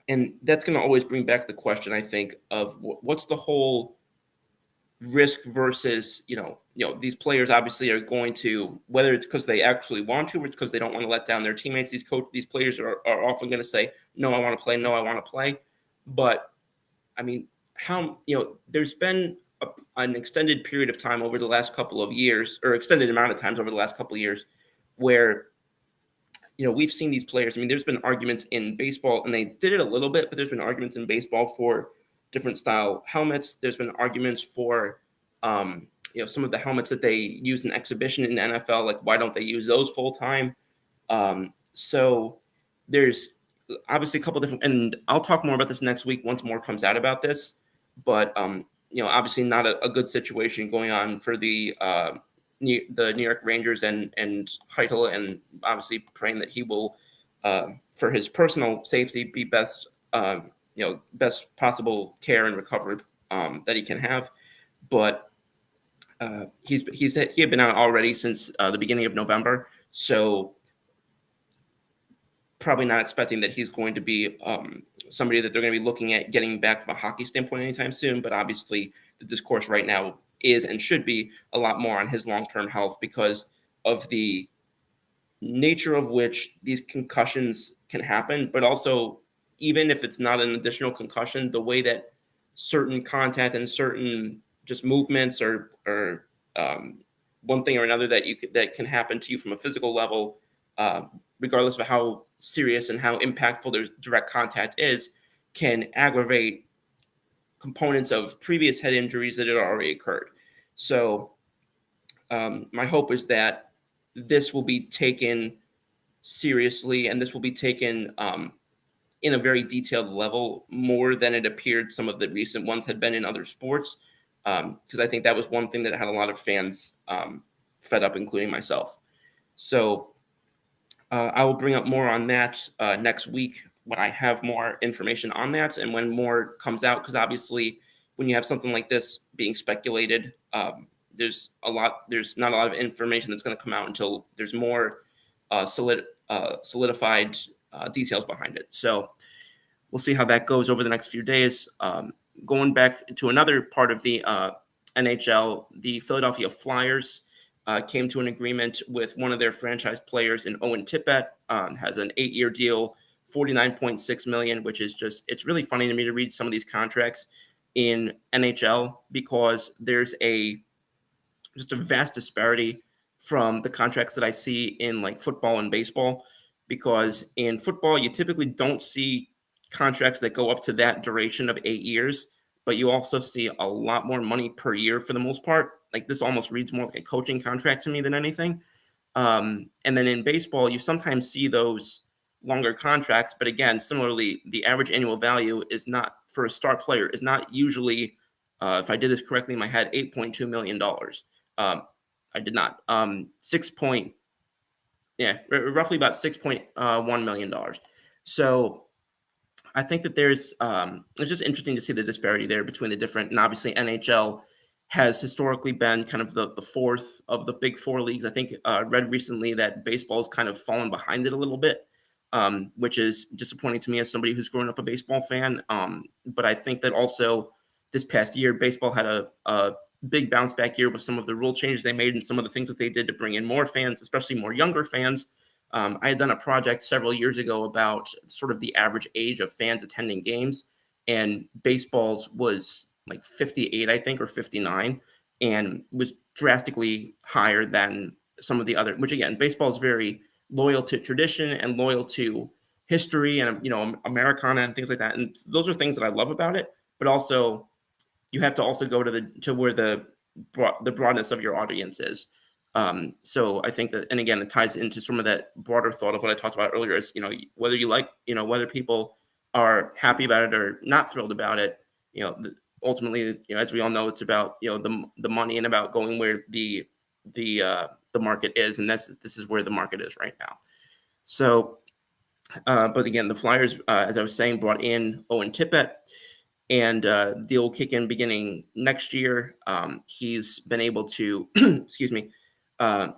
and that's going to always bring back the question, I think, of what's the whole risk versus, these players obviously are going to, whether it's because they actually want to or it's because they don't want to let down their teammates. These players are often going to say, no, I want to play. No, I want to play. But I mean, there's been an extended period of time over the last couple of years, or extended amount of times over the last couple of years, where, we've seen these players. I mean, there's been arguments in baseball, and they did it a little bit, but there's been arguments in baseball for different style helmets. There's been arguments for, some of the helmets that they use in exhibition in the NFL, like why don't they use those full time? So there's obviously a couple different, and I'll talk more about this next week once more comes out about this. But obviously not a good situation going on for the New York Rangers and Keitel, and obviously praying that he will, for his personal safety, be best possible care and recovery that he can have. But he had been out already since the beginning of November, so probably not expecting that he's going to be somebody that they're going to be looking at getting back from a hockey standpoint anytime soon. But obviously, the discourse right now is and should be a lot more on his long-term health because of the nature of which these concussions can happen, but also, even if it's not an additional concussion, the way that certain contact and certain just movements or one thing or another that can happen to you from a physical level, regardless of how serious and how impactful their direct contact is, can aggravate components of previous head injuries that had already occurred. So my hope is that this will be taken seriously, and this will be taken in a very detailed level, more than it appeared some of the recent ones had been in other sports, because I think that was one thing that had a lot of fans fed up, including myself. So I will bring up more on that next week. when I have more information on that and when more comes out, because obviously when you have something like this being speculated, there's not a lot of information that's going to come out until there's more solidified details behind it. So we'll see how that goes over the next few days. Going back to another part of the NHL, the Philadelphia Flyers came to an agreement with one of their franchise players in Owen Tippett. Has an 8-year deal, $49.6 million, which is it's really funny to me to read some of these contracts in NHL because there's just a vast disparity from the contracts that I see in like football and baseball. Because in football, you typically don't see contracts that go up to that duration of 8 years, but you also see a lot more money per year for the most part. Like this almost reads more like a coaching contract to me than anything. And then in baseball, you sometimes see those longer contracts, but again, similarly, the average annual value is not for a star player is not usually, if I did this correctly in my head, $8.2 million. I did not. Roughly about $6.1 million. So I think that it's just interesting to see the disparity there between the different, and obviously NHL has historically been kind of the fourth of the big four leagues. I think read recently that baseball's kind of fallen behind it a little bit, which is disappointing to me as somebody who's grown up a baseball fan. But I think that also this past year, baseball had a big bounce back year with some of the rule changes they made and some of the things that they did to bring in more fans, especially more younger fans. I had done a project several years ago about sort of the average age of fans attending games, and baseball's was like 58, I think, or 59, and was drastically higher than some of the other, which again, baseball is very loyal to tradition and loyal to history and, Americana and things like that. And those are things that I love about it, but also you have to also go to where the broadness of your audience is. So I think that, and again, it ties into some of that broader thought of what I talked about earlier is, whether you like, whether people are happy about it or not thrilled about it, ultimately, as we all know, it's about, the money and about going where the market is. And this is where the market is right now. So, but again, the Flyers, as I was saying, brought in Owen Tippett, and deal will kick in beginning next year. He's been able to, excuse me,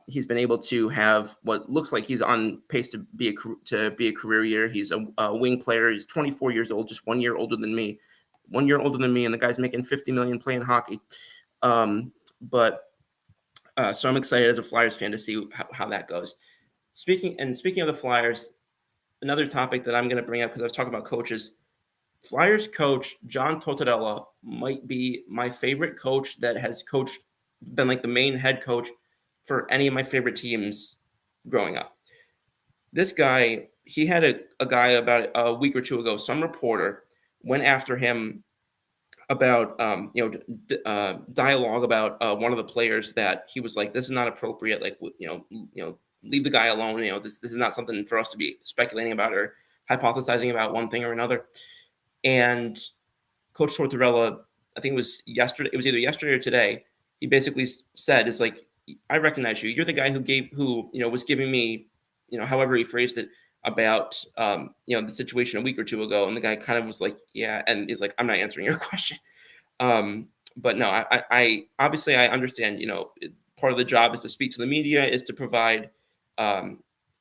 he's been able to have what looks like he's on pace to be a career year. He's a wing player. He's 24 years old, just 1 year older than me. 1 year older than me, and the guy's making $50 million playing hockey. So I'm excited as a Flyers fan to see how that goes. Speaking of the Flyers, another topic that I'm going to bring up because I was talking about coaches. Flyers coach John Tortorella might be my favorite coach that has been like the main head coach for any of my favorite teams growing up. This guy, he had a guy about a week or two ago, some reporter went after him about dialogue about one of the players that he was like, this is not appropriate, like leave the guy alone, this is not something for us to be speculating about or hypothesizing about one thing or another. And Coach Tortorella, I think it was yesterday, it was either yesterday or today, he basically said, it's like, I recognize you. You're the guy who was giving me, however he phrased it, about the situation a week or two ago. And the guy kind of was like, yeah, and he's like, I'm not answering your question. But no, I obviously I understand, part of the job is to speak to the media, is to provide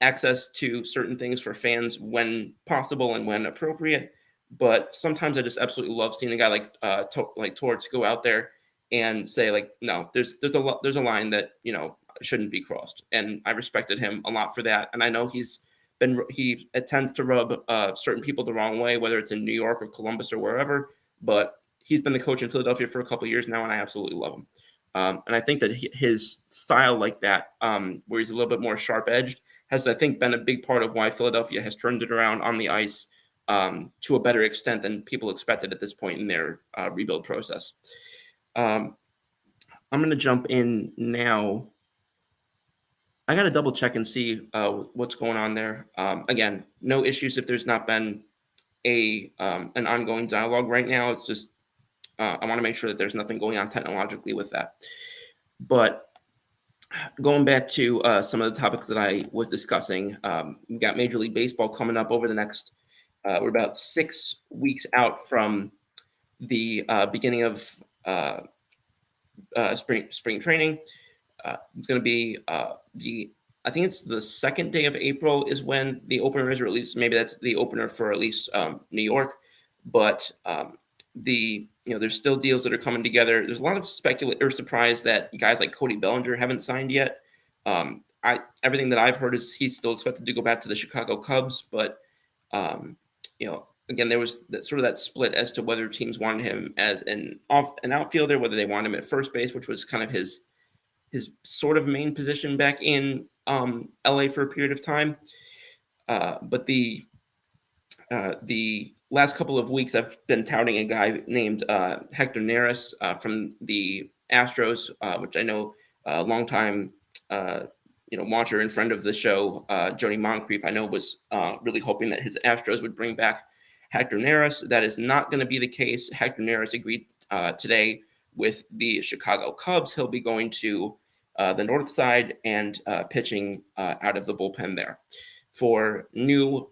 access to certain things for fans when possible and when appropriate. But sometimes I just absolutely love seeing a guy like Torts go out there and say, like, no, there's a line that shouldn't be crossed, and I respected him a lot for that. And I know he tends to rub certain people the wrong way, whether it's in New York or Columbus or wherever. But he's been the coach in Philadelphia for a couple of years now, and I absolutely love him. And I think that his style like that, where he's a little bit more sharp edged, has I think been a big part of why Philadelphia has turned it around on the ice to a better extent than people expected at this point in their rebuild process. I'm going to jump in now. I got to double check and see what's going on there. Again, no issues if there's not been an ongoing dialogue right now. It's just I want to make sure that there's nothing going on technologically with that. But going back to some of the topics that I was discussing, we got Major League Baseball coming up over the next We're about 6 weeks out from the beginning of spring training. It's going to be the I think it's the second day of April is when the opener is released. Maybe that's the opener for at least New York, but there's still deals that are coming together. There's a lot of surprise that guys like Cody Bellinger haven't signed yet. Everything that I've heard is he's still expected to go back to the Chicago Cubs, but again, there was that split as to whether teams wanted him as an outfielder, whether they wanted him at first base, which was kind of his sort of main position back in LA for a period of time. But the last couple of weeks, I've been touting a guy named Hector Neris from the Astros, which I know a longtime watcher and friend of the show, Jody Moncrief, I know was really hoping that his Astros would bring back Hector Neris. That is not going to be the case. Hector Neris agreed today with the Chicago Cubs. He'll be going to the north side and pitching out of the bullpen there for new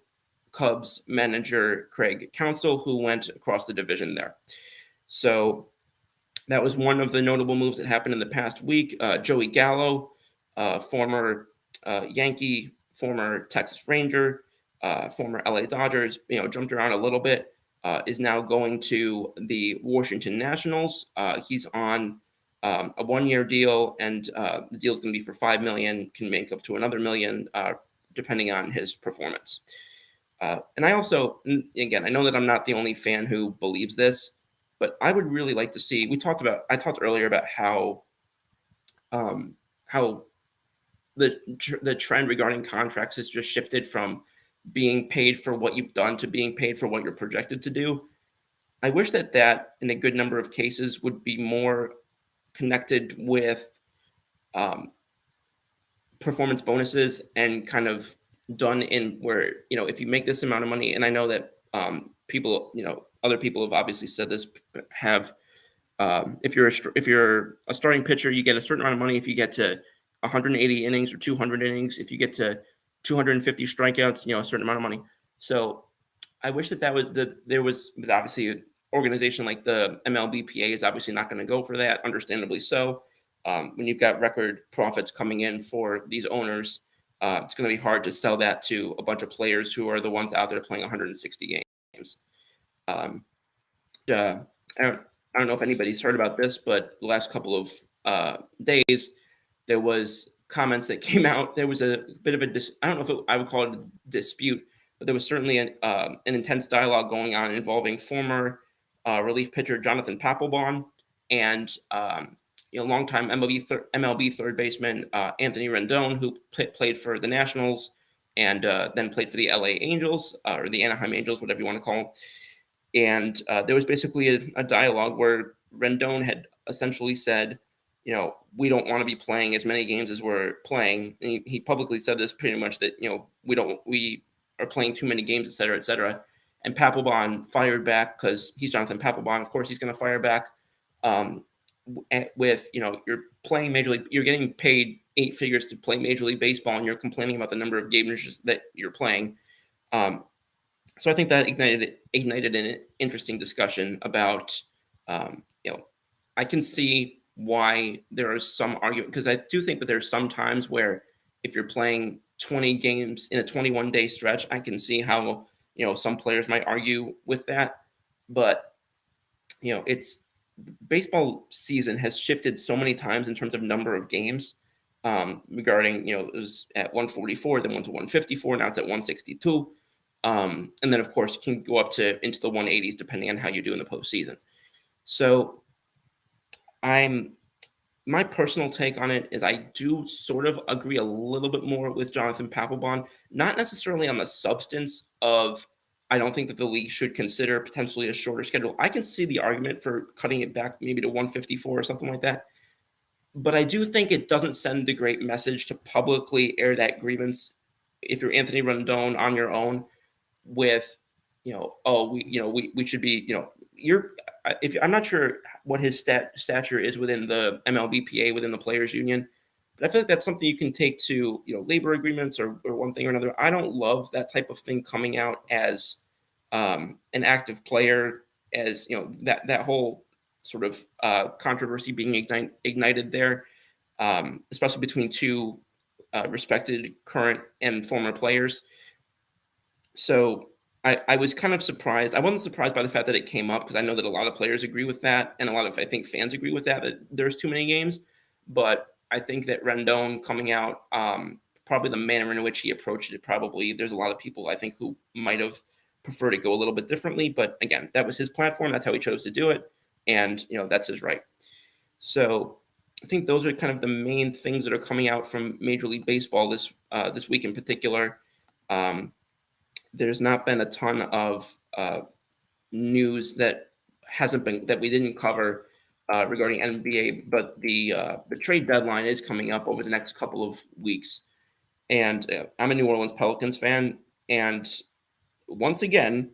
Cubs manager Craig Counsell, who went across the division there. So that was one of the notable moves that happened in the past week. Joey Gallo, former Yankee, former Texas Ranger, former LA Dodgers, jumped around a little bit, is now going to the Washington Nationals. He's on a 1-year deal, and the deal is going to be for $5 million, can make up to another $1 million, depending on his performance. And I also, again, I know that I'm not the only fan who believes this, but I would really like to see. I talked earlier about how the trend regarding contracts has just shifted from being paid for what you've done to being paid for what you're projected to do. I wish that in a good number of cases would be more connected with performance bonuses and kind of done in where, if you make this amount of money, and I know that other people have obviously said this, have if you're a starting pitcher, you get a certain amount of money if you get to 180 innings or 200 innings. If you get to 250 strikeouts, a certain amount of money. So I wish there was obviously an organization like the MLBPA is obviously not going to go for that, understandably so. When you've got record profits coming in for these owners, it's going to be hard to sell that to a bunch of players who are the ones out there playing 160 games. I don't know if anybody's heard about this, but the last couple of days, there was comments that came out. There was a bit of I don't know if I would call it a dispute, but there was certainly an intense dialogue going on involving former relief pitcher Jonathan Papelbon and longtime MLB third baseman Anthony Rendon, who played for the Nationals and then played for the LA Angels or the Anaheim Angels, whatever you want to call them. And there was basically a dialogue where Rendon had essentially said, we don't want to be playing as many games as we're playing. And he publicly said this pretty much, that, we are playing too many games, et cetera, et cetera. And Papelbon fired back, because he's Jonathan Papelbon. Of course, he's going to fire back with, you're playing Major League, you're getting paid 8 figures to play Major League Baseball, and you're complaining about the number of games that you're playing. So I think that ignited an interesting discussion about, I can see why there is some argument, because I do think that there's some times where if you're playing 20 games in a 21-day stretch, I can see how, some players might argue with that. But, it's baseball season has shifted so many times in terms of number of games regarding, it was at 144, then went to 154, now it's at 162. And then, of course, it can go up into the 180s depending on how you do in the postseason. So my personal take on it is I do sort of agree a little bit more with Jonathan Papelbon, not necessarily on the substance of, I don't think that the league should consider potentially a shorter schedule. I can see the argument for cutting it back maybe to 154 or something like that. But I do think it doesn't send the great message to publicly air that grievance if you're Anthony Rendon on your own with, we should be, I'm not sure what his stature is within the MLBPA, within the players union, but I feel like that's something you can take to, labor agreements or one thing or another. I don't love that type of thing coming out as an active player, as that whole sort of controversy being ignited there, especially between two respected current and former players. So I was kind of surprised. I wasn't surprised by the fact that it came up, because I know that a lot of players agree with that, and a lot of, I think, fans agree with that there's too many games. But I think that Rendon coming out, probably the manner in which he approached it, probably there's a lot of people, I think, who might have preferred to go a little bit differently. But again, that was his platform. That's how he chose to do it, and that's his right. So I think those are kind of the main things that are coming out from Major League Baseball this week in particular. There's not been a ton of news that we didn't cover regarding NBA, but the trade deadline is coming up over the next couple of weeks, and I'm a New Orleans Pelicans fan, and once again,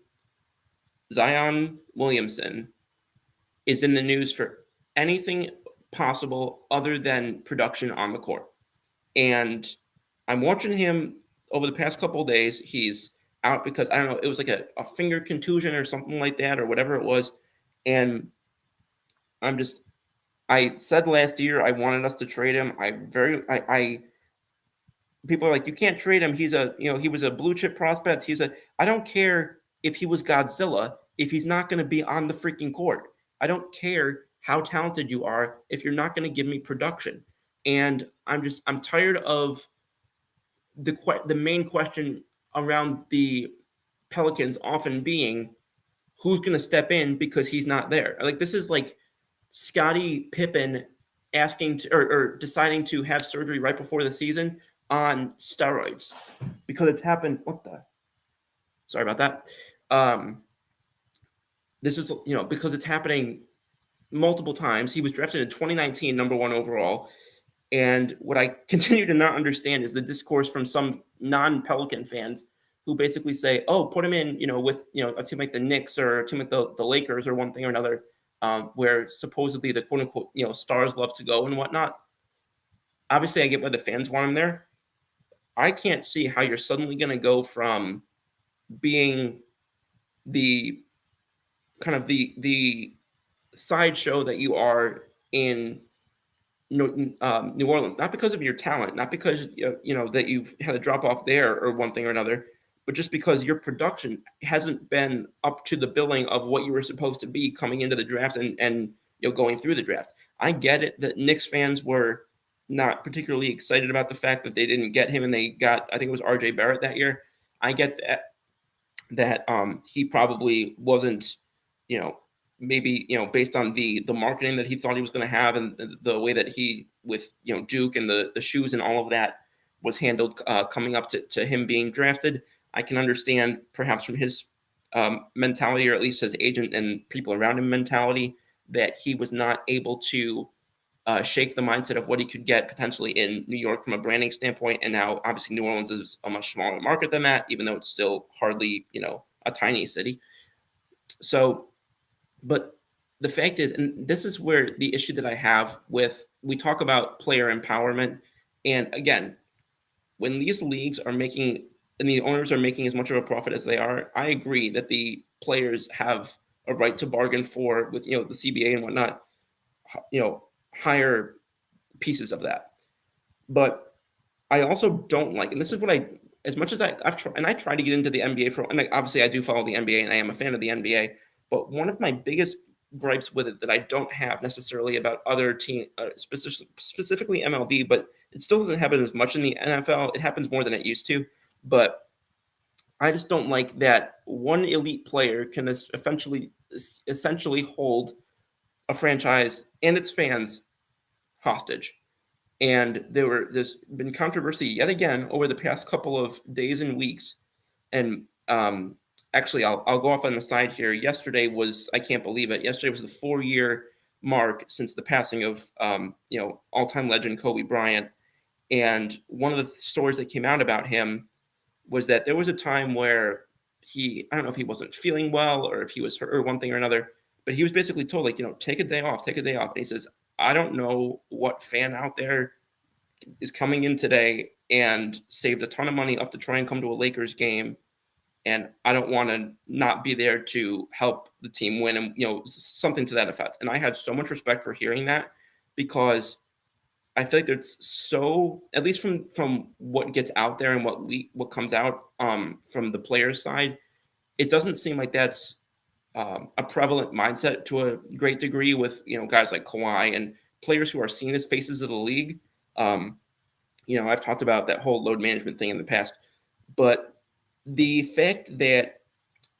Zion Williamson is in the news for anything possible other than production on the court. And I'm watching him over the past couple of days. He's out because, I don't know, it was like a finger contusion or something like that, or whatever it was. And I said last year I wanted us to trade him. People are like, you can't trade him. He was a blue chip prospect. I don't care if he was Godzilla, if he's not going to be on the freaking court. I don't care how talented you are if you're not going to give me production. And I'm tired of the main question around the Pelicans often being who's going to step in because he's not there. Like, this is like Scottie Pippen asking to, or deciding to have surgery right before the season on steroids because it's happened. Sorry about that. This is, because it's happening multiple times. He was drafted in 2019, number 1 overall. And what I continue to not understand is the discourse from some non-Pelican fans who basically say, "Oh, put him in, with a team like the Knicks or a team like the Lakers or one thing or another, where supposedly the quote unquote stars love to go and whatnot." Obviously, I get why the fans want him there. I can't see how you're suddenly going to go from being the kind of the sideshow that you are in New Orleans, not because of your talent, not because that you've had a drop off there or one thing or another, but just because your production hasn't been up to the billing of what you were supposed to be coming into the draft and going through the draft. I get it that Knicks fans were not particularly excited about the fact that they didn't get him and they got, I think it was RJ Barrett that year. I get that he probably wasn't, maybe based on the marketing that he thought he was going to have and the way that he with Duke and the shoes and all of that was handled coming up to him being drafted. I can understand perhaps from his mentality, or at least his agent and people around him mentality, that he was not able to shake the mindset of what he could get potentially in New York from a branding standpoint. And now obviously New Orleans is a much smaller market than that, even though it's still hardly a tiny city. So, but the fact is, and this is where the issue that I have with, we talk about player empowerment. And again, when these leagues are making, and the owners are making as much of a profit as they are, I agree that the players have a right to bargain for, with, the CBA and whatnot, higher pieces of that. But I also don't like, and this is what as much as I've tried, and I try to get into the NBA and obviously I do follow the NBA and I am a fan of the NBA, but one of my biggest gripes with it that I don't have necessarily about other team, specifically MLB, but it still doesn't happen as much in the NFL. It happens more than it used to, but I just don't like that one elite player can essentially hold a franchise and its fans hostage. And there's been controversy yet again over the past couple of days and weeks. And actually, I'll go off on the side here. Yesterday was, I can't believe it, yesterday was the 4-year mark since the passing of all-time legend Kobe Bryant. And one of the stories that came out about him was that there was a time where I don't know if he wasn't feeling well or if he was hurt or one thing or another, but he was basically told, like, take a day off. And he says, I don't know what fan out there is coming in today and saved a ton of money up to try and come to a Lakers game and I don't want to not be there to help the team win, and something to that effect. And I had so much respect for hearing that, because I feel like there's so, at least from what gets out there and what comes out from the players' side, it doesn't seem like that's a prevalent mindset to a great degree with guys like Kawhi and players who are seen as faces of the league. Um, I've talked about that whole load management thing in the past, but the fact that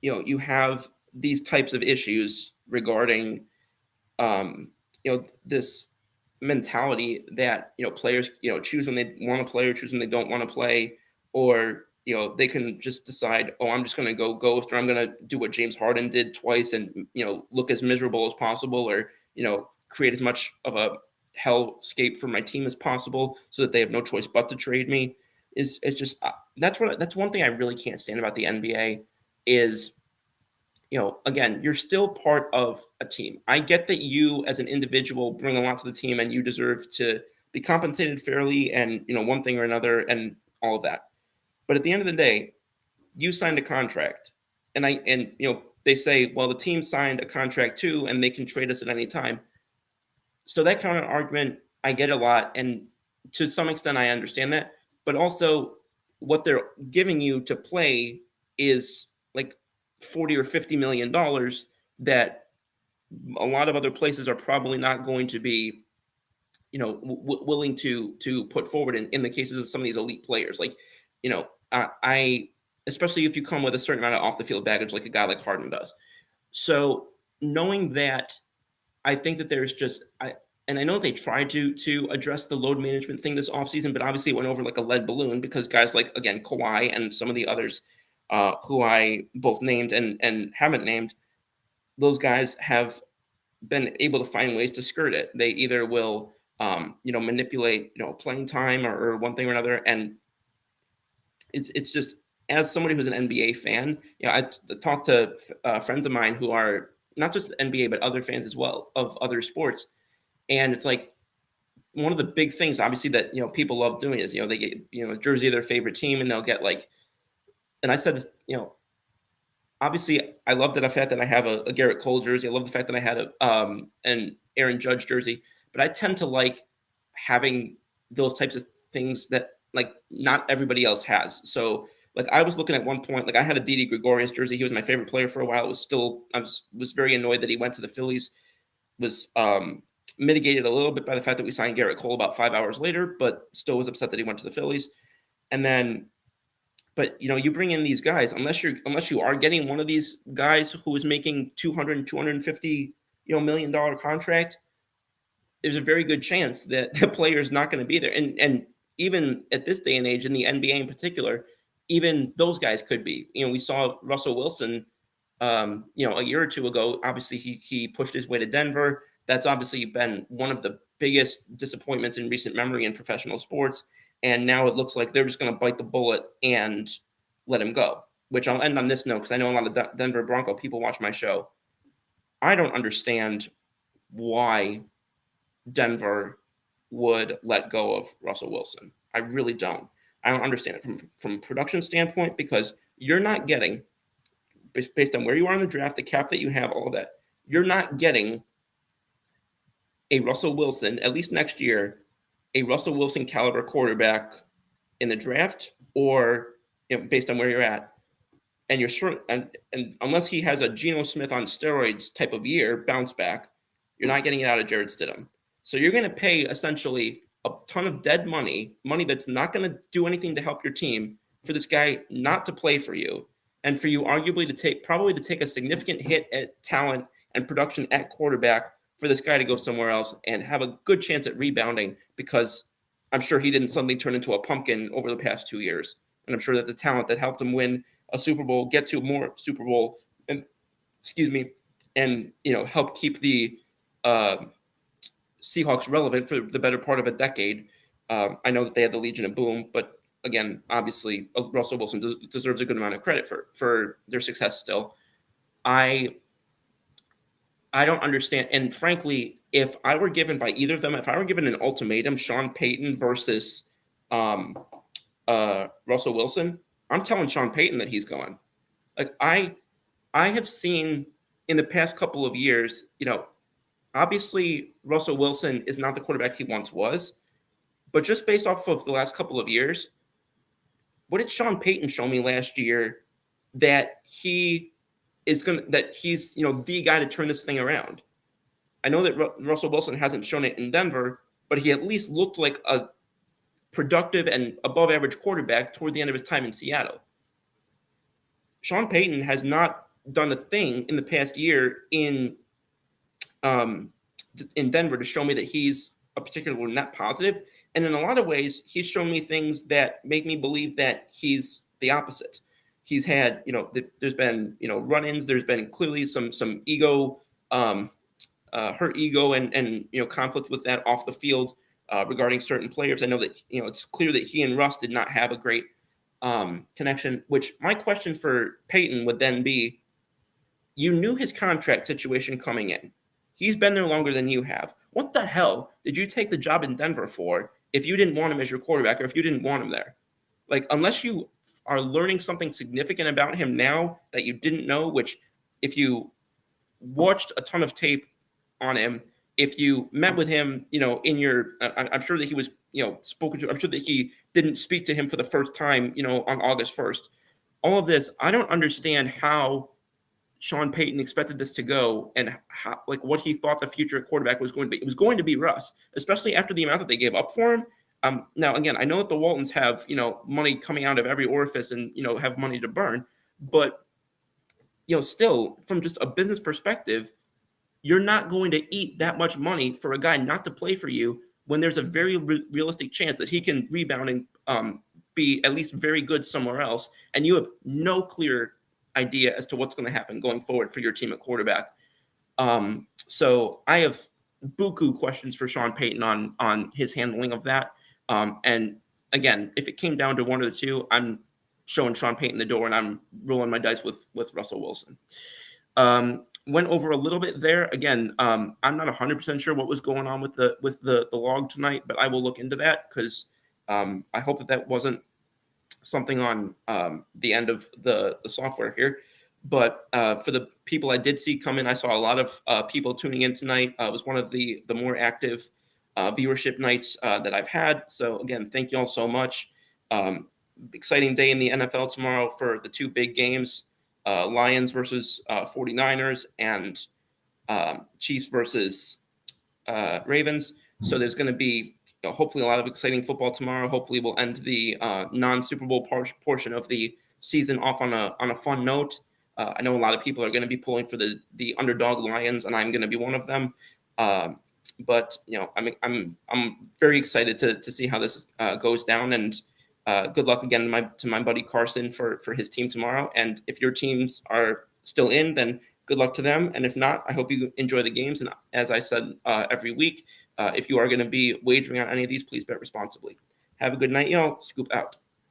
you have these types of issues regarding this mentality that players choose when they want to play or choose when they don't want to play, or they can just decide, oh, I'm just going to go ghost, or I'm going to do what James Harden did twice and look as miserable as possible, or create as much of a hellscape for my team as possible so that they have no choice but to trade me. It's just that's one thing I really can't stand about the NBA is, again, you're still part of a team. I get that you as an individual bring a lot to the team and you deserve to be compensated fairly and, one thing or another and all of that. But at the end of the day, you signed a contract. And they say, well, the team signed a contract too, and they can trade us at any time. So that kind of argument, I get a lot. And to some extent, I understand that. But also, what they're giving you to play is like 40 or $50 million that a lot of other places are probably not going to be willing to put forward in the cases of some of these elite players. Like I especially if you come with a certain amount of off the field baggage like a guy like Harden does. So knowing that, I think that there's just and I know they tried to address the load management thing this offseason, but obviously it went over like a lead balloon because guys like, again, Kawhi and some of the others who I both named and haven't named, those guys have been able to find ways to skirt it. They either will manipulate playing time or one thing or another, and it's just, as somebody who's an NBA fan, I talked to friends of mine who are not just NBA but other fans as well of other sports, and it's like one of the big things, obviously, that people love doing is they get a jersey of their favorite team, and they'll get like, and I said this, obviously, I love the fact that I have a Garrett Cole jersey. I love the fact that I had an Aaron Judge jersey, but I tend to like having those types of things that like not everybody else has. So like I was looking at one point, like I had a Didi Gregorius jersey. He was my favorite player for a while. It was still, I was very annoyed that he went to the Phillies. Was mitigated a little bit by the fact that we signed Garrett Cole about 5 hours later, but still was upset that he went to the Phillies. And then, but you bring in these guys, unless you are getting one of these guys who is making 250 $1 million contract, there's a very good chance that the player is not going to be there. And even at this day and age in the NBA in particular, even those guys could be. We saw Russell Wilson, a year or two ago. Obviously, he pushed his way to Denver. That's obviously been one of the biggest disappointments in recent memory in professional sports. And now it looks like they're just going to bite the bullet and let him go. Which I'll end on this note because I know a lot of Denver Bronco people watch my show. I don't understand why Denver would let go of Russell Wilson. I really don't. I don't understand it from a production standpoint, because you're not getting, based on where you are in the draft, the cap that you have, all of that, you're not getting a Russell Wilson, at least next year, a Russell Wilson caliber quarterback in the draft, or based on where you're at. And you're sure, and unless he has a Geno Smith on steroids type of year, bounce back, you're not getting it out of Jarrett Stidham. So you're going to pay essentially a ton of dead money that's not going to do anything to help your team, for this guy not to play for you, and for you arguably to take a significant hit at talent and production at quarterback, for this guy to go somewhere else and have a good chance at rebounding, because I'm sure he didn't suddenly turn into a pumpkin over the past 2 years. And I'm sure that the talent that helped him win a Super Bowl, get to more Super Bowl, and help keep the Seahawks relevant for the better part of a decade. I know that they had the Legion of Boom, but again, obviously, Russell Wilson deserves a good amount of credit for their success still. I don't understand. And frankly, if I were given by either of them, if I were given an ultimatum, Sean Payton versus Russell Wilson, I'm telling Sean Payton that he's going. Like I have seen in the past couple of years, obviously Russell Wilson is not the quarterback he once was, but just based off of the last couple of years, what did Sean Payton show me last year that he's the guy to turn this thing around? I know that Russell Wilson hasn't shown it in Denver, but he at least looked like a productive and above average quarterback toward the end of his time in Seattle. Sean Payton has not done a thing in the past year in Denver to show me that he's a particular net positive. And in a lot of ways, he's shown me things that make me believe that he's the opposite. He's had, there's been, run-ins. There's been clearly some ego, hurt ego, and conflict with that off the field regarding certain players. I know that it's clear that he and Russ did not have a great connection. Which my question for Payton would then be: you knew his contract situation coming in. He's been there longer than you have. What the hell did you take the job in Denver for if you didn't want him as your quarterback or if you didn't want him there? Like, unless you are learning something significant about him now that you didn't know, which if you watched a ton of tape on him, if you met with him, in your, I'm sure that he was, spoken to, I'm sure that he didn't speak to him for the first time, on August 1st. All of this, I don't understand how Sean Payton expected this to go and how, like, what he thought the future quarterback was going to be. It was going to be Russ, especially after the amount that they gave up for him. Now, again, I know that the Waltons have, money coming out of every orifice and, have money to burn, but, still from just a business perspective, you're not going to eat that much money for a guy not to play for you when there's a very realistic chance that he can rebound and be at least very good somewhere else. And you have no clear idea as to what's going to happen going forward for your team at quarterback. So I have buku questions for Sean Payton on his handling of that. And again, if it came down to one of the two, I'm showing Sean Payton the door and I'm rolling my dice with Russell Wilson. Went over a little bit there. Again, I'm not 100% sure what was going on with the log tonight, but I will look into that because I hope that wasn't something on the end of the software here. But for the people I did see come in, I saw a lot of people tuning in tonight. It was one of the more active viewership nights that I've had. So again, thank you all so much. Exciting day in the NFL tomorrow for the two big games, Lions versus 49ers and Chiefs versus Ravens. So there's going to be hopefully a lot of exciting football tomorrow. Hopefully we'll end the non-Super Bowl portion of the season off on a fun note. I know a lot of people are going to be pulling for the underdog Lions, and I'm going to be one of them. But I'm very excited to see how this goes down, and good luck again to my buddy Carson for his team tomorrow. And if your teams are still in, then good luck to them. And if not, I hope you enjoy the games. And as I said every week, if you are going to be wagering on any of these, please bet responsibly. Have a good night, y'all. Scoop out.